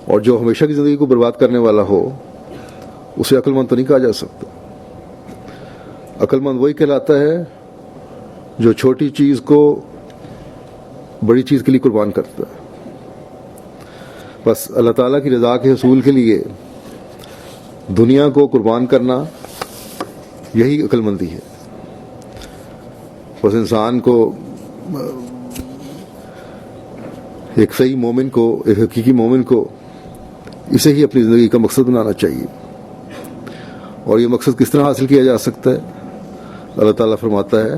اور جو ہمیشہ کی زندگی کو برباد کرنے والا ہو اسے عقل مند تو نہیں کہا جا سکتا. عقل مند وہی کہلاتا ہے جو چھوٹی چیز کو بڑی چیز کے لیے قربان کرتا ہے. بس اللہ تعالیٰ کی رضا کے حصول کے لیے دنیا کو قربان کرنا یہی عقل مندی ہے. بس انسان کو ایک صحیح مومن کو، ایک حقیقی مومن کو اسے ہی اپنی زندگی کا مقصد بنانا چاہیے. اور یہ مقصد کس طرح حاصل کیا جا سکتا ہے؟ اللہ تعالیٰ فرماتا ہے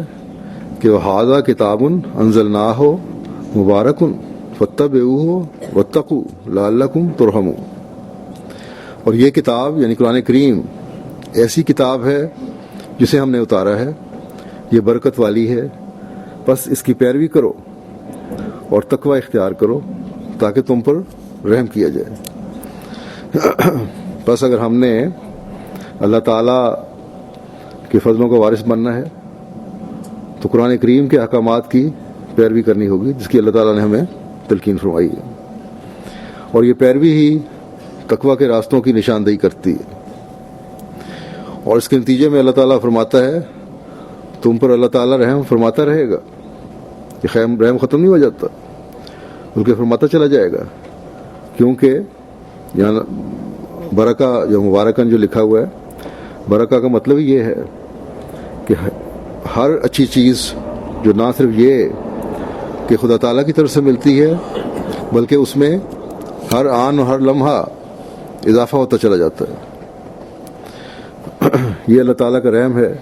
کہ وَهَذَا كِتَابٌ أَنزَلْنَاهُ مُبَارَكٌ فَاتَّبِعُوهُ وَاتَّقُوا لَعَلَّكُمْ تُرْحَمُونَ. اور یہ کتاب یعنی قرآن کریم ایسی کتاب ہے جسے ہم نے اتارا ہے، یہ برکت والی ہے، بس اس کی پیروی کرو اور تقوی اختیار کرو تاکہ تم پر رحم کیا جائے. بس اگر ہم نے اللہ تعالیٰ کے فضلوں کا وارث بننا ہے تو قرآن کریم کے احکامات کی پیروی کرنی ہوگی جس کی اللہ تعالیٰ نے ہمیں تلقین فرمائی ہے. اور یہ پیروی ہی تقوی کے راستوں کی نشاندہی کرتی ہے. اور اس کے نتیجے میں اللہ تعالیٰ فرماتا ہے تم پر اللہ تعالیٰ رحم فرماتا رہے گا. یہ رحم ختم نہیں ہو جاتا بلکہ فرماتا چلا جائے گا، کیونکہ یہاں برکہ جو مبارکن جو لکھا ہوا ہے، برکہ کا مطلب یہ ہے کہ ہر اچھی چیز جو نہ صرف یہ کہ خدا تعالیٰ کی طرف سے ملتی ہے بلکہ اس میں ہر آن اور ہر لمحہ اضافہ ہوتا چلا جاتا ہے. یہ اللہ تعالیٰ کا رحم ہے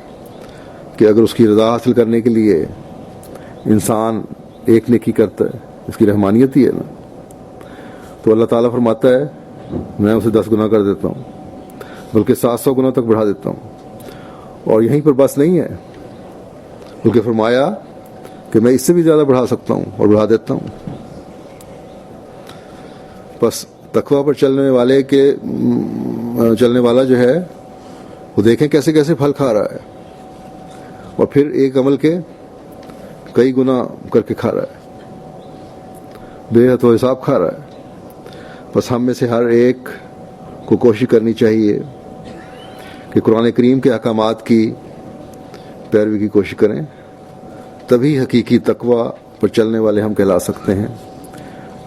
کہ اگر اس کی رضا حاصل کرنے کے لیے انسان ایک نیکی کرتا ہے، اس کی رحمانیت ہی ہے نا. تو اللہ تعالیٰ فرماتا ہے میں اسے 10 گنا کر دیتا ہوں، بلکہ 700 گنا تک بڑھا دیتا ہوں. اور یہیں پر بس نہیں ہے، بلکہ فرمایا کہ میں اس سے بھی زیادہ بڑھا سکتا ہوں اور بڑھا دیتا ہوں. بس تقویٰ پر چلنے والا جو ہے وہ دیکھیں کیسے کیسے پھل کھا رہا ہے، اور پھر ایک عمل کے کئی گنا کر کے کھا رہا ہے، بے حد و حساب کھا رہا ہے. بس ہم میں سے ہر ایک کو کوشش کرنی چاہیے کہ قرآن کریم کے احکامات کی پیروی کی کوشش کریں، تبھی حقیقی تقویٰ پر چلنے والے ہم کہلا سکتے ہیں.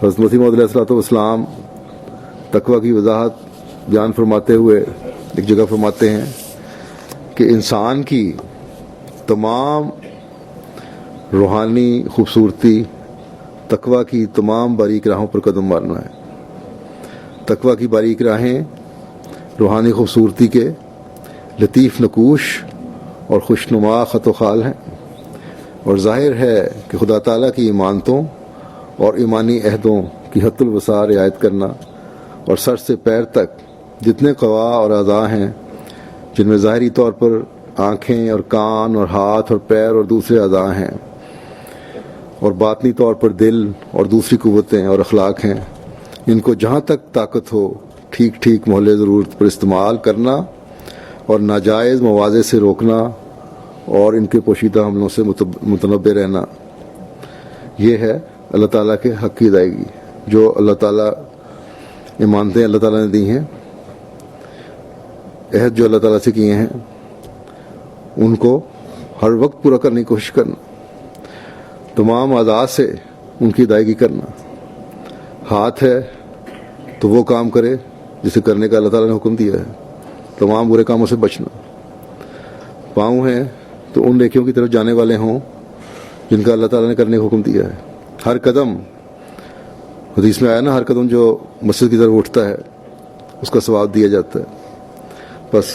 حضرت مسیح موعود علیہ الصلوۃ والسلام تقویٰ کی وضاحت بیان فرماتے ہوئے ایک جگہ فرماتے ہیں کہ انسان کی تمام روحانی خوبصورتی تقویٰ کی تمام باریک راہوں پر قدم مارنا ہے. تقویٰ کی باریک راہیں روحانی خوبصورتی کے لطیف نقوش اور خوشنما خط و خال ہیں، اور ظاہر ہے کہ خدا تعالیٰ کی ایمانتوں اور ایمانی عہدوں کی حد الوسع رعایت کرنا، اور سر سے پیر تک جتنے قوا اور اعضاء ہیں جن میں ظاہری طور پر آنکھیں اور کان اور ہاتھ اور پیر اور دوسرے اعضاء ہیں، اور باطنی طور پر دل اور دوسری قوتیں اور اخلاق ہیں، ان کو جہاں تک طاقت ہو ٹھیک ٹھیک محل ضرورت پر استعمال کرنا اور ناجائز مواضع سے روکنا اور ان کے پوشیدہ حملوں سے متنبع رہنا. یہ ہے اللہ تعالیٰ کے حق کی ادائیگی. جو اللہ تعالیٰ ایمانتیں اللہ تعالیٰ نے دی ہیں، عہد جو اللہ تعالیٰ سے کیے ہیں، ان کو ہر وقت پورا کرنے کی کوشش کرنا، تمام اعضاء سے ان کی ادائیگی کرنا. ہاتھ ہے تو وہ کام کرے جسے کرنے کا اللہ تعالیٰ نے حکم دیا ہے، تمام برے کاموں سے بچنا. پاؤں ہیں تو ان نیکیوں کی طرف جانے والے ہوں جن کا اللہ تعالیٰ نے کرنے کا حکم دیا ہے. ہر قدم، حدیث میں آیا نا، ہر قدم جو مسجد کی طرف اٹھتا ہے اس کا ثواب دیا جاتا ہے. بس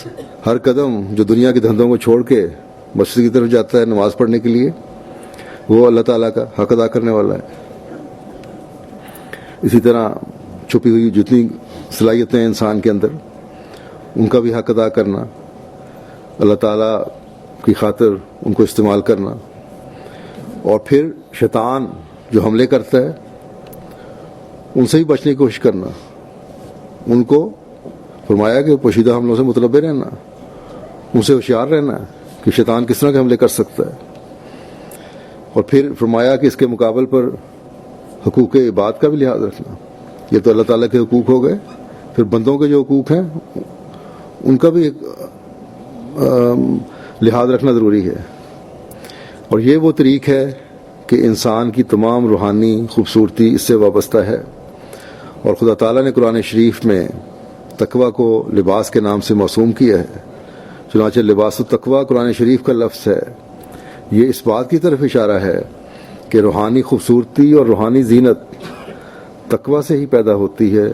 ہر قدم جو دنیا کے دھندوں کو چھوڑ کے مسجد کی طرف جاتا ہے نماز پڑھنے کے لیے، وہ اللہ تعالیٰ کا حق ادا کرنے والا ہے. اسی طرح چھپی ہوئی جتنی صلاحیتیں ہیں انسان کے اندر، ان کا بھی حق ادا کرنا، اللہ تعالیٰ کی خاطر ان کو استعمال کرنا. اور پھر شیطان جو حملے کرتا ہے ان سے ہی بچنے کی کوشش کرنا. ان کو فرمایا کہ پوشیدہ حملوں سے متنبع رہنا، ان سے ہوشیار رہنا کہ شیطان کس طرح کے حملے کر سکتا ہے. اور پھر فرمایا کہ اس کے مقابل پر حقوق عباد کا بھی لحاظ رکھنا. یہ تو اللہ تعالیٰ کے حقوق ہو گئے، پھر بندوں کے جو حقوق ہیں ان کا بھی لحاظ رکھنا ضروری ہے. اور یہ وہ طریق ہے کہ انسان کی تمام روحانی خوبصورتی اس سے وابستہ ہے. اور خدا تعالیٰ نے قرآن شریف میں تقویٰ کو لباس کے نام سے موسوم کیا ہے. چنانچہ لباس التقویٰ قرآن شریف کا لفظ ہے. یہ اس بات کی طرف اشارہ ہے کہ روحانی خوبصورتی اور روحانی زینت تقویٰ سے ہی پیدا ہوتی ہے.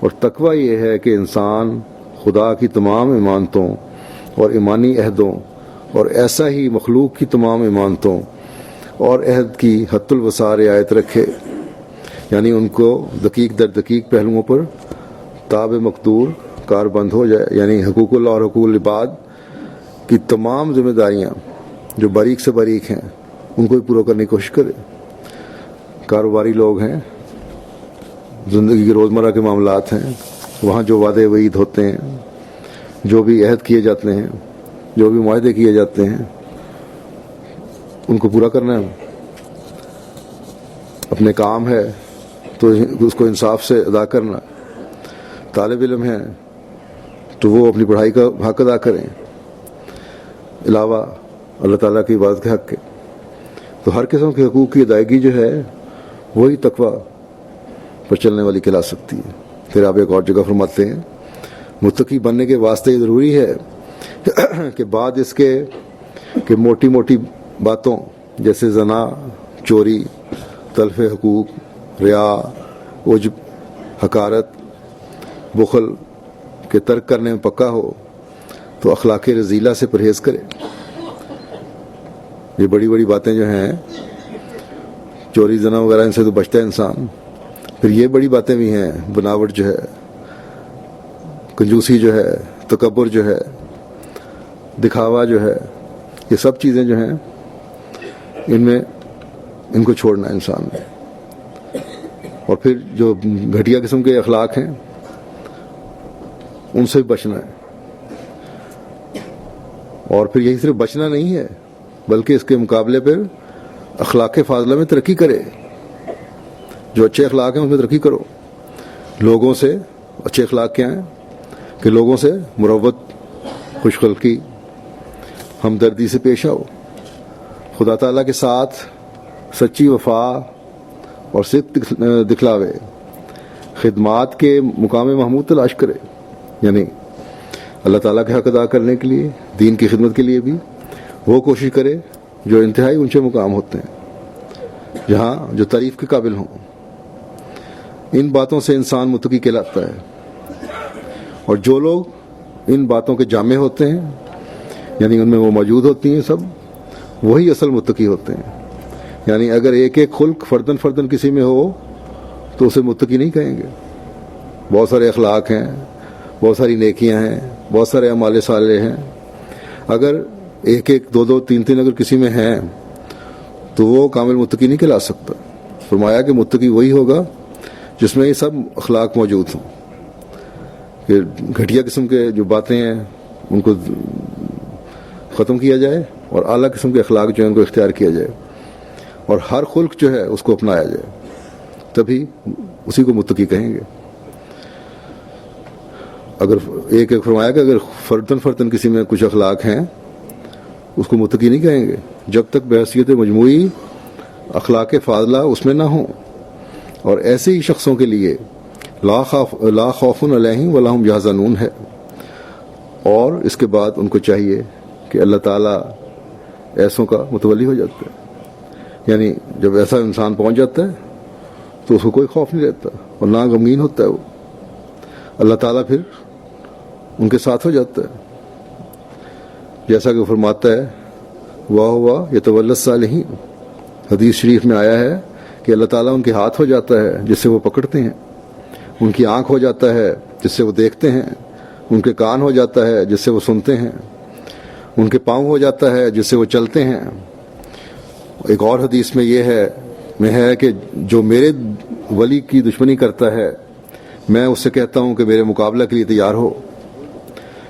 اور تقویٰ یہ ہے کہ انسان خدا کی تمام ایمانتوں اور ایمانی عہدوں اور ایسا ہی مخلوق کی تمام ایمانتوں اور عہد کی حد الوسع رعایت رکھے، یعنی ان کو دقیق در دقیق پہلوؤں پر تاب مقدور کار بند ہو جائے. یعنی حقوق اللہ اور حقوق العباد کی تمام ذمہ داریاں جو باریک سے باریک ہیں ان کو بھی پورا کرنے کی کوشش کرے. کاروباری لوگ ہیں، زندگی کے روزمرہ کے معاملات ہیں، وہاں جو وعدے وعید ہوتے ہیں، جو بھی عہد کیے جاتے ہیں، جو بھی معاہدے کیے جاتے ہیں، ان کو پورا کرنا ہے. اپنے کام ہے تو اس کو انصاف سے ادا کرنا. طالب علم ہیں تو وہ اپنی پڑھائی کا حق ادا کریں، علاوہ اللہ تعالیٰ کی عبادت کے حق کے. تو ہر قسم کے حقوق کی ادائیگی جو ہے وہی تقویٰ پر چلنے والی کہلا سکتی ہے. پھر آپ ایک اور جگہ فرماتے ہیں متقی بننے کے واسطے یہ ضروری ہے کہ بعد اس کے کہ موٹی موٹی باتوں جیسے زنا، چوری، تلف حقوق، ریا، عجب، حقارت، بخل کہ ترک کرنے میں پکا ہو تو اخلاق رذیلہ سے پرہیز کرے. یہ بڑی بڑی باتیں جو ہیں چوری زنا وغیرہ ان سے تو بچتا ہے انسان. پھر یہ بڑی باتیں بھی ہیں بناوٹ جو ہے, کنجوسی جو ہے, تکبر جو ہے, دکھاوا جو ہے, یہ سب چیزیں جو ہیں ان کو چھوڑنا ہے انسان نے. اور پھر جو گھٹیا قسم کے اخلاق ہیں ان سے بھی بچنا ہے. اور پھر یہی صرف بچنا نہیں ہے بلکہ اس کے مقابلے پر اخلاق فاضلہ میں ترقی کرے. جو اچھے اخلاق ہیں ان میں ترقی کرو. لوگوں سے اچھے اخلاق کیا ہیں کہ لوگوں سے مروت, خوش خلقی, ہمدردی سے پیش آؤ. خدا تعالیٰ کے ساتھ سچی وفا اور صدق دکھلاوے. خدمات کے مقام محمود تلاش کرے, یعنی اللہ تعالیٰ کے حق ادا کرنے کے لیے, دین کی خدمت کے لیے بھی وہ کوشش کرے جو انتہائی اونچے مقام ہوتے ہیں, جہاں جو تعریف کے قابل ہوں. ان باتوں سے انسان متقی کہلاتا ہے. اور جو لوگ ان باتوں کے جامع ہوتے ہیں, یعنی ان میں وہ موجود ہوتی ہیں سب, وہی اصل متقی ہوتے ہیں. یعنی اگر ایک ایک خلق فردن فردن کسی میں ہو تو اسے متقی نہیں کہیں گے. بہت سارے اخلاق ہیں, بہت ساری نیکیاں ہیں, بہت سارے اعمال صالح ہیں. اگر ایک ایک دو دو تین تین اگر کسی میں ہیں تو وہ کامل متقی نہیں کہلا سکتا. فرمایا کہ متقی وہی ہوگا جس میں یہ سب اخلاق موجود ہوں, کہ گھٹیا قسم کے جو باتیں ہیں ان کو ختم کیا جائے اور اعلیٰ قسم کے اخلاق جو ہیں ان کو اختیار کیا جائے, اور ہر خلق جو ہے اس کو اپنایا جائے, تبھی اسی کو متقی کہیں گے. اگر ایک ایک فرمایا کہ اگر فردن فردن کسی میں کچھ اخلاق ہیں اس کو متقی نہیں کہیں گے جب تک بحیثیت مجموعی اخلاق فاضلہ اس میں نہ ہوں. اور ایسے ہی شخصوں کے لیے لا خوف علیہم ولا هم یحزنون ہے. اور اس کے بعد ان کو چاہیے کہ اللہ تعالیٰ ایسوں کا متولی ہو جاتا ہے. یعنی جب ایسا انسان پہنچ جاتا ہے تو اس کو کوئی خوف نہیں رہتا اور نہ غمگین ہوتا ہے وہ. اللہ تعالیٰ پھر ان کے ساتھ ہو جاتا ہے, جیسا کہ فرماتا ہے واہ یتولی الصالحین. حدیث شریف میں آیا ہے کہ اللہ تعالیٰ ان کے ہاتھ ہو جاتا ہے جس سے وہ پکڑتے ہیں, ان کی آنکھ ہو جاتا ہے جس سے وہ دیکھتے ہیں, ان کے کان ہو جاتا ہے جس سے وہ سنتے ہیں, ان کے پاؤں ہو جاتا ہے جس سے وہ چلتے ہیں. ایک اور حدیث میں یہ ہے کہ جو میرے ولی کی دشمنی کرتا ہے میں اس سے کہتا ہوں کہ میرے مقابلہ کے لیے تیار ہو.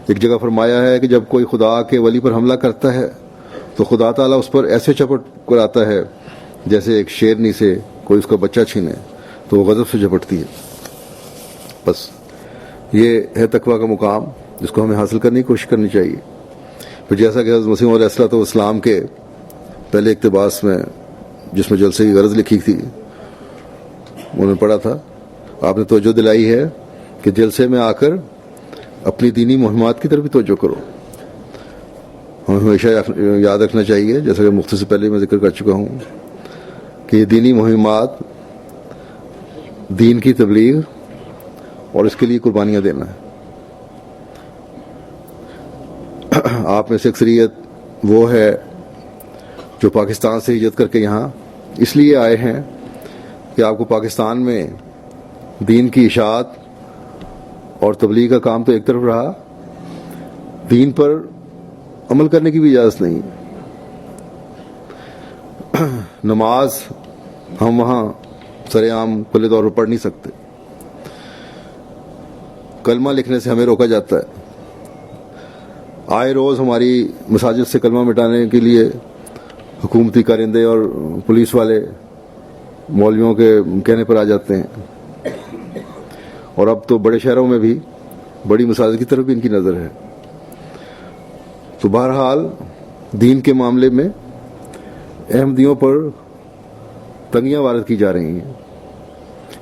ایک جگہ فرمایا ہے کہ جب کوئی خدا کے ولی پر حملہ کرتا ہے تو خدا تعالیٰ اس پر ایسے چپٹ کراتا ہے جیسے ایک شیرنی سے کوئی اس کا بچہ چھینے, تو وہ غضب سے جھپٹتی ہے. بس یہ ہے تقویٰ کا مقام جس کو ہمیں حاصل کرنے کی کوشش کرنی چاہیے. پھر جیسا کہ حضرت مسیح علیہ الصلوۃ والسلام کے پہلے اقتباس میں جس میں جلسے کی غرض لکھی تھی انہوں نے پڑھا تھا, آپ نے توجہ دلائی ہے کہ جلسے میں آ کر اپنی دینی مہمات کی طرف بھی توجہ کرو. ہمیں ہمیشہ یاد رکھنا چاہیے, جیسا کہ مختصر سے پہلے میں ذکر کر چکا ہوں, کہ یہ دینی مہمات دین کی تبلیغ اور اس کے لیے قربانیاں دینا ہے. آپ میں سے اکثریت وہ ہے جو پاکستان سے ہجرت کر کے یہاں اس لیے آئے ہیں کہ آپ کو پاکستان میں دین کی اشاعت اور تبلیغ کا کام تو ایک طرف رہا, دین پر عمل کرنے کی بھی اجازت نہیں. نماز ہم وہاں سر عام کھلے طور پر پڑھ نہیں سکتے, کلمہ لکھنے سے ہمیں روکا جاتا ہے. آئے روز ہماری مساجد سے کلمہ مٹانے کے لیے حکومتی کارندے اور پولیس والے مولویوں کے کہنے پر آ جاتے ہیں, اور اب تو بڑے شہروں میں بھی بڑی مساجد کی طرف بھی ان کی نظر ہے. تو بہرحال دین کے معاملے میں احمدیوں پر تنگیاں وارد کی جا رہی ہیں,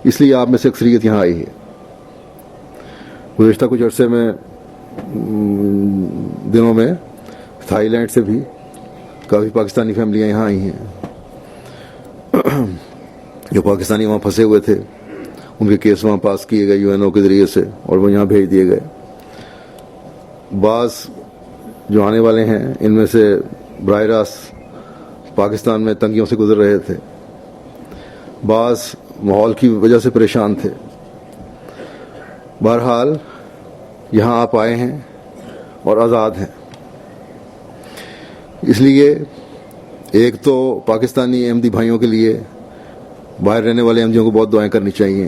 اس لیے آپ میں سے اکثریت یہاں آئی ہے. گزشتہ کچھ عرصے میں دنوں میں تھائی لینڈ سے بھی کافی پاکستانی فیملیاں یہاں آئی ہیں. جو پاکستانی وہاں پھنسے ہوئے تھے ان کے کیس وہاں پاس کیے گئے UNO کے ذریعے سے, اور وہ یہاں بھیج دیے گئے. بعض جو آنے والے ہیں ان میں سے براہ راست پاکستان میں تنگیوں سے گزر رہے تھے، بعض ماحول کی وجہ سے پریشان تھے. بہرحال یہاں آپ آئے ہیں اور آزاد ہیں. اس لیے ایک تو پاکستانی احمدی بھائیوں کے لیے باہر رہنے والے احمدیوں کو بہت دعائیں کرنی چاہیے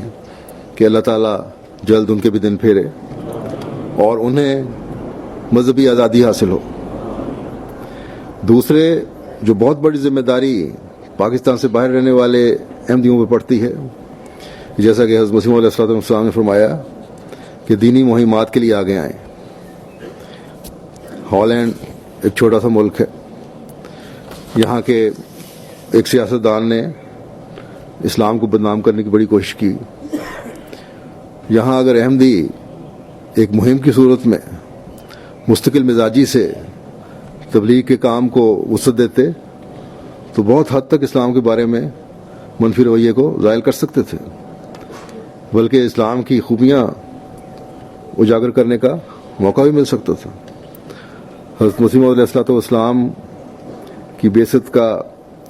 کہ اللہ تعالیٰ جلد ان کے بھی دن پھیرے اور انہیں مذہبی آزادی حاصل ہو. دوسرے جو بہت بڑی ذمہ داری پاکستان سے باہر رہنے والے احمدیوں پہ پڑتی ہے، جیسا کہ حضرت مسیح موعود علیہ السلام نے فرمایا کہ دینی مہمات کے لیے آگے آئیں. ہالینڈ ایک چھوٹا سا ملک ہے، یہاں کے ایک سیاستدان نے اسلام کو بدنام کرنے کی بڑی کوشش کی. یہاں اگر احمدی ایک مہم کی صورت میں مستقل مزاجی سے تبلیغ کے کام کو وسعت دیتے تو بہت حد تک اسلام کے بارے میں منفی رویے کو زائل کر سکتے تھے، بلکہ اسلام کی خوبیاں اجاگر کرنے کا موقع بھی مل سکتا تھا. حضرت مسیح موعود علیہ السلام کی بعثت کا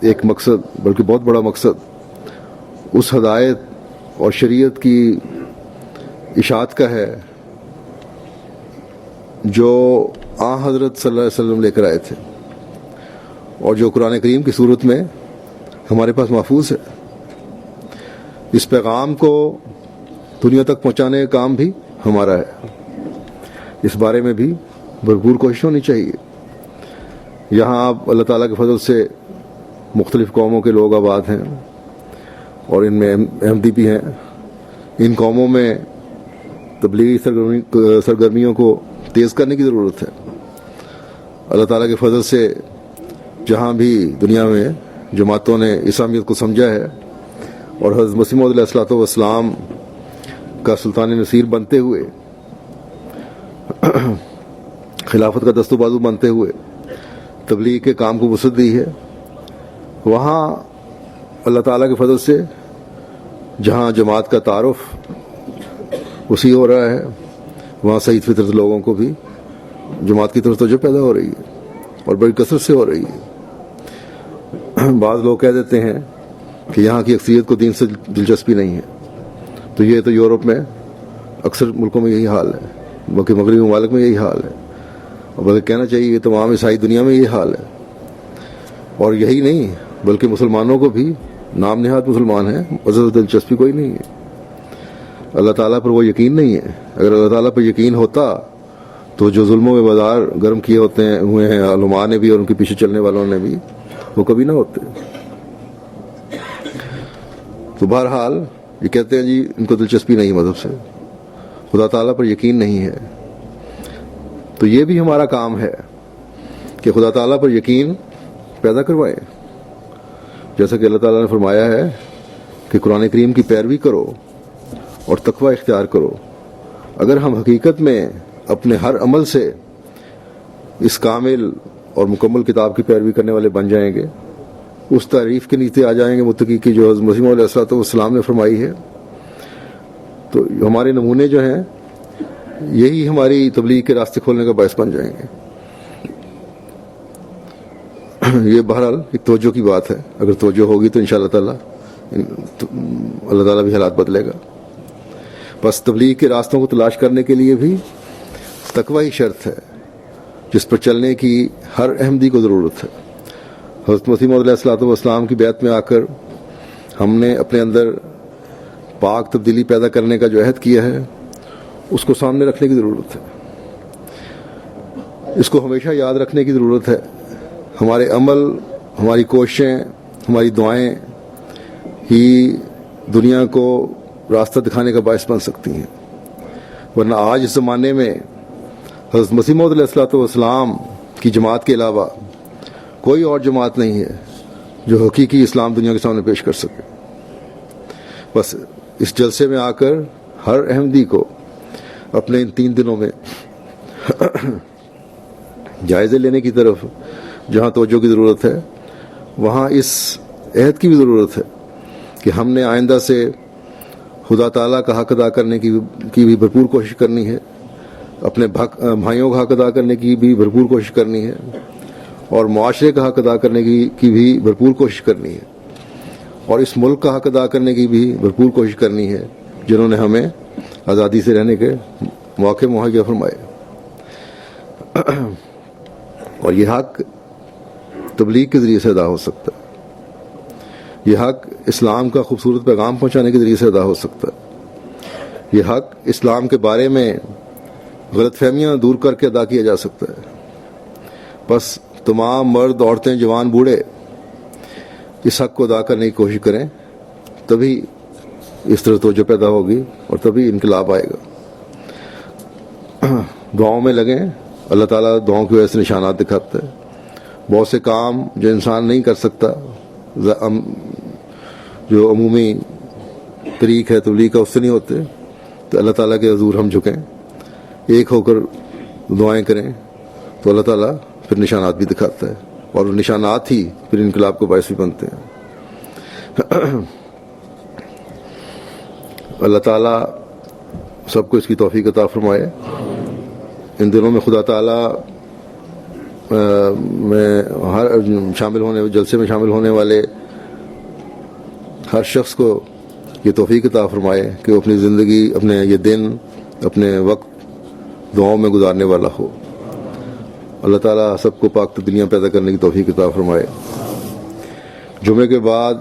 ایک مقصد، بلکہ بہت بڑا مقصد، اس ہدایت اور شریعت کی اشاعت کا ہے جو آن حضرت صلی اللہ علیہ وسلم لے کر آئے تھے اور جو قرآن کریم کی صورت میں ہمارے پاس محفوظ ہے. اس پیغام کو دنیا تک پہنچانے کا کام بھی ہمارا ہے. اس بارے میں بھی بھرپور کوشش ہونی چاہیے. یہاں آپ اللہ تعالیٰ کے فضل سے مختلف قوموں کے لوگ آباد ہیں اور ان میں احمدی بھی ہیں. ان قوموں میں تبلیغی سرگرمیوں کو تیز کرنے کی ضرورت ہے. اللہ تعالیٰ کے فضل سے جہاں بھی دنیا میں جماعتوں نے اسلامیت کو سمجھا ہے اور حضرت مسیح موعود علیہ السلام کا سلطان نصیر بنتے ہوئے، خلافت کا دست و بازو بنتے ہوئے تبلیغ کے کام کو وسعت دی ہے، وہاں اللہ تعالیٰ کے فضل سے جہاں جماعت کا تعارف وسیع ہو رہا ہے وہاں سعید فطرت لوگوں کو بھی جماعت کی طرف توجہ پیدا ہو رہی ہے اور بڑی کثرت سے ہو رہی ہے. بعض لوگ کہہ دیتے ہیں کہ یہاں کی اکثریت کو دین سے دلچسپی نہیں ہے، تو یہ تو یورپ میں اکثر ملکوں میں یہی حال ہے، بلکہ مغربی ممالک میں یہی حال ہے، اور بلکہ کہنا چاہیے کہ تمام عیسائی دنیا میں یہی حال ہے. اور یہی نہیں بلکہ مسلمانوں کو بھی نام نہاد مسلمان ہیں، مذہب دلچسپی کوئی نہیں ہے. اللہ تعالیٰ پر وہ یقین نہیں ہے. اگر اللہ تعالیٰ پر یقین ہوتا تو جو ظلموں میں بازار گرم کیے ہوئے ہیں علماء نے بھی اور ان کے پیچھے چلنے والوں نے بھی، وہ کبھی نہ ہوتے. تو بہرحال یہ کہتے ہیں جی ان کو دلچسپی نہیں مذہب سے، خدا تعالیٰ پر یقین نہیں ہے. تو یہ بھی ہمارا کام ہے کہ خدا تعالیٰ پر یقین پیدا کروائیں، جیسا کہ اللہ تعالیٰ نے فرمایا ہے کہ قرآن کریم کی پیروی کرو اور تقوی اختیار کرو. اگر ہم حقیقت میں اپنے ہر عمل سے اس کامل اور مکمل کتاب کی پیروی کرنے والے بن جائیں گے، اس تعریف کے نیچے آ جائیں گے متقی کی جو حضرت مسیح موعود علیہ السلام نے فرمائی ہے، تو ہمارے نمونے جو ہیں یہی ہماری تبلیغ کے راستے کھولنے کا باعث بن جائیں گے. یہ بہرحال ایک توجہ کی بات ہے. اگر توجہ ہوگی تو انشاءاللہ تعالیٰ اللہ تعالیٰ بھی حالات بدلے گا. بس تبلیغ کے راستوں کو تلاش کرنے کے لیے بھی تقوی ہی شرط ہے جس پر چلنے کی ہر احمدی کو ضرورت ہے. حضرت مسیح موعود علیہ السلام کی بیعت میں آ کر ہم نے اپنے اندر پاک تبدیلی پیدا کرنے کا جو عہد کیا ہے اس کو سامنے رکھنے کی ضرورت ہے. اس کو ہمیشہ یاد رکھنے کی ضرورت ہے. ہمارے عمل، ہماری کوششیں، ہماری دعائیں ہی دنیا کو راستہ دکھانے کا باعث بن سکتی ہیں. ورنہ آج اس زمانے میں حضرت مسیح موعود علیہ السلام کی جماعت کے علاوہ کوئی اور جماعت نہیں ہے جو حقیقی اسلام دنیا کے سامنے پیش کر سکے. بس اس جلسے میں آ کر ہر احمدی کو اپنے ان 3 دنوں میں جائزے لینے کی طرف جہاں توجہ کی ضرورت ہے وہاں اس عہد کی بھی ضرورت ہے کہ ہم نے آئندہ سے خدا تعالیٰ کا حق ادا کرنے کی بھی بھرپور کوشش کرنی ہے اپنے بھائیوں کا حق ادا کرنے کی بھی بھرپور کوشش کرنی ہے اور معاشرے کا حق ادا کرنے کی بھی بھرپور کوشش کرنی ہے اور اس ملک کا حق ادا کرنے کی بھی بھرپور کوشش کرنی ہے جنہوں نے ہمیں آزادی سے رہنے کے موقع مہیا فرمائے. اور یہ حق تبلیغ کے ذریعے سے ادا ہو سکتا ہے. یہ حق اسلام کا خوبصورت پیغام پہنچانے کے ذریعے سے ادا ہو سکتا ہے. یہ حق اسلام کے بارے میں غلط فہمیاں دور کر کے ادا کیا جا سکتا ہے. بس تمام مرد، عورتیں، جوان، بوڑھے اس حق کو ادا کرنے کی کوشش کریں، تبھی اس طرح توجہ پیدا ہوگی اور تبھی انقلاب آئے گا. دعاؤں میں لگیں. اللہ تعالیٰ دعاؤں کی وجہ سے نشانات دکھاتا ہے. بہت سے کام جو انسان نہیں کر سکتا، جو عمومی طریق ہے تبلیغ کا، اس سے نہیں ہوتے، تو اللہ تعالیٰ کے حضور ہم جھکیں، ایک ہو کر دعائیں کریں، تو اللہ تعالیٰ پھر نشانات بھی دکھاتا ہے اور نشانات ہی پھر انقلاب کو باعث بھی بنتے ہیں. اللہ تعالیٰ سب کو اس کی توفیق عطا فرمائے. ان دنوں میں خدا تعالیٰ میں ہر جلسے میں شامل ہونے والے ہر شخص کو یہ توفیق عطا فرمائے کہ وہ اپنی زندگی، اپنے یہ دن، اپنے وقت دعاؤں میں گزارنے والا ہو. اللہ تعالیٰ سب کو پاک تبدیلیاں پیدا کرنے کی توفیق عطا فرمائے. جمعے کے بعد